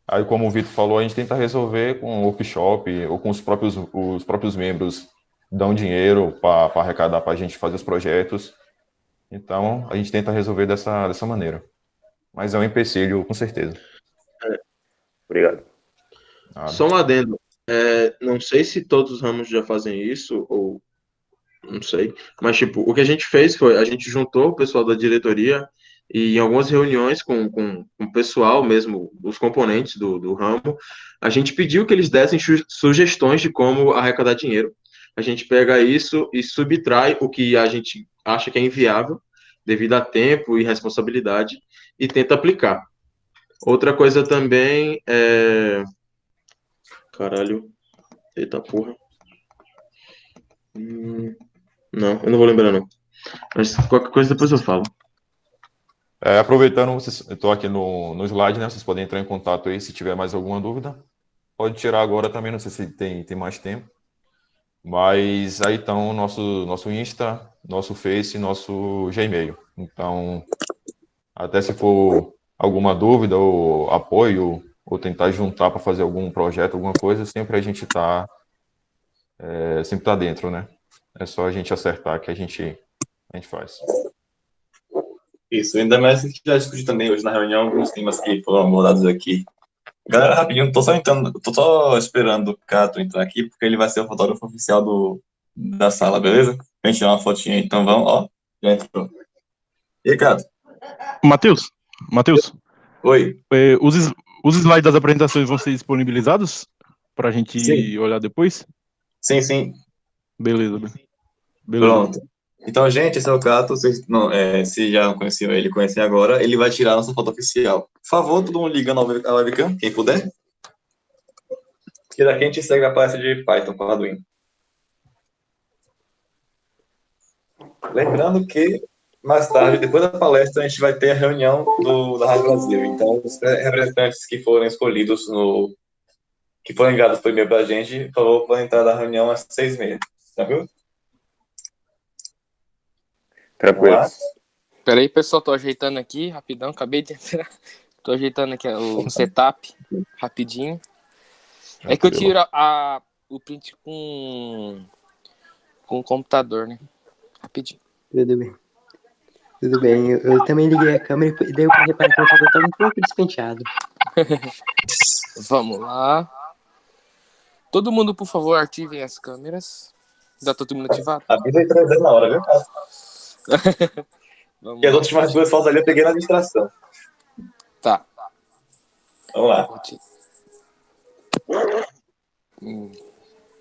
aí como o Vitor falou, a gente tenta resolver com o workshop ou com os próprios membros dão dinheiro para arrecadar para a gente fazer os projetos. Então, a gente tenta resolver dessa maneira. Mas é um empecilho, com certeza. Obrigado. Só um adendo. Não sei se todos os ramos já fazem isso, ou não sei. Mas, tipo, o que a gente fez foi, a gente juntou o pessoal da diretoria e em algumas reuniões com o pessoal mesmo, os componentes do ramo, a gente pediu que eles dessem sugestões de como arrecadar dinheiro. A gente pega isso e subtrai o que a gente acha que é inviável, devido a tempo e responsabilidade, e tenta aplicar. Outra coisa também é... Caralho. Eita porra. Não, eu não vou lembrar, não. Mas qualquer coisa depois eu falo. Aproveitando, eu estou aqui no slide, né? Vocês podem entrar em contato aí se tiver mais alguma dúvida. Pode tirar agora também, não sei se tem mais tempo. Mas aí estão nosso Insta, nosso Face, nosso Gmail. Então, até se for alguma dúvida ou apoio, ou tentar juntar para fazer algum projeto, alguma coisa, sempre a gente sempre tá dentro, né? É só a gente acertar que a gente faz. Isso, ainda mais que a gente já discutiu também hoje na reunião alguns temas que foram abordados aqui. Galera, rapidinho, tô só esperando o Cato entrar aqui, porque ele vai ser o fotógrafo oficial da sala, beleza? A gente tirar uma fotinha, então vamos, ó, já entrou. E aí, Cato? Matheus, Oi. Os slides das apresentações vão ser disponibilizados para a gente Sim. olhar depois? Sim. Beleza. Pronto. Então, gente, esse é o Cato, vocês se já não conheciam ele, conhecem agora, ele vai tirar a nossa foto oficial. Por favor, todo mundo ligando a webcam, quem puder. Que daqui a gente segue a palestra de Python com Arduino. Lembrando que, mais tarde, depois da palestra, a gente vai ter a reunião da Rádio Brasil. Então, os representantes que forem escolhidos, que forem enviados por e-mail para a gente, por favor, podem entrar na reunião às 6h30. Tranquilo? Tranquilo. Peraí, pessoal, tô ajeitando aqui, rapidão, acabei de entrar. Tô ajeitando aqui o setup, rapidinho. É que eu tiro o print com o computador, né? Rapidinho. Tudo bem. Eu também liguei a câmera e daí eu reparei que o computador estava um pouco despenteado. Vamos lá. Todo mundo, por favor, ativem as câmeras. Já todo mundo ativado? Avisa aí 3 na hora, viu, cara? E as últimas 2 fotos ali eu peguei na administração. Tá. Vamos lá.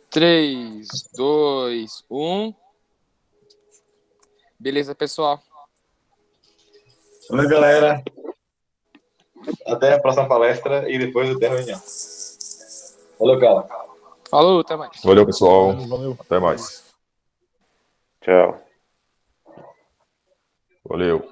3, 2, 1. Beleza, pessoal. Oi, galera. Até a próxima palestra e depois até a reunião. Valeu, cara. Falou, até mais. Valeu, pessoal. Valeu. Até mais. Tchau. Valeu.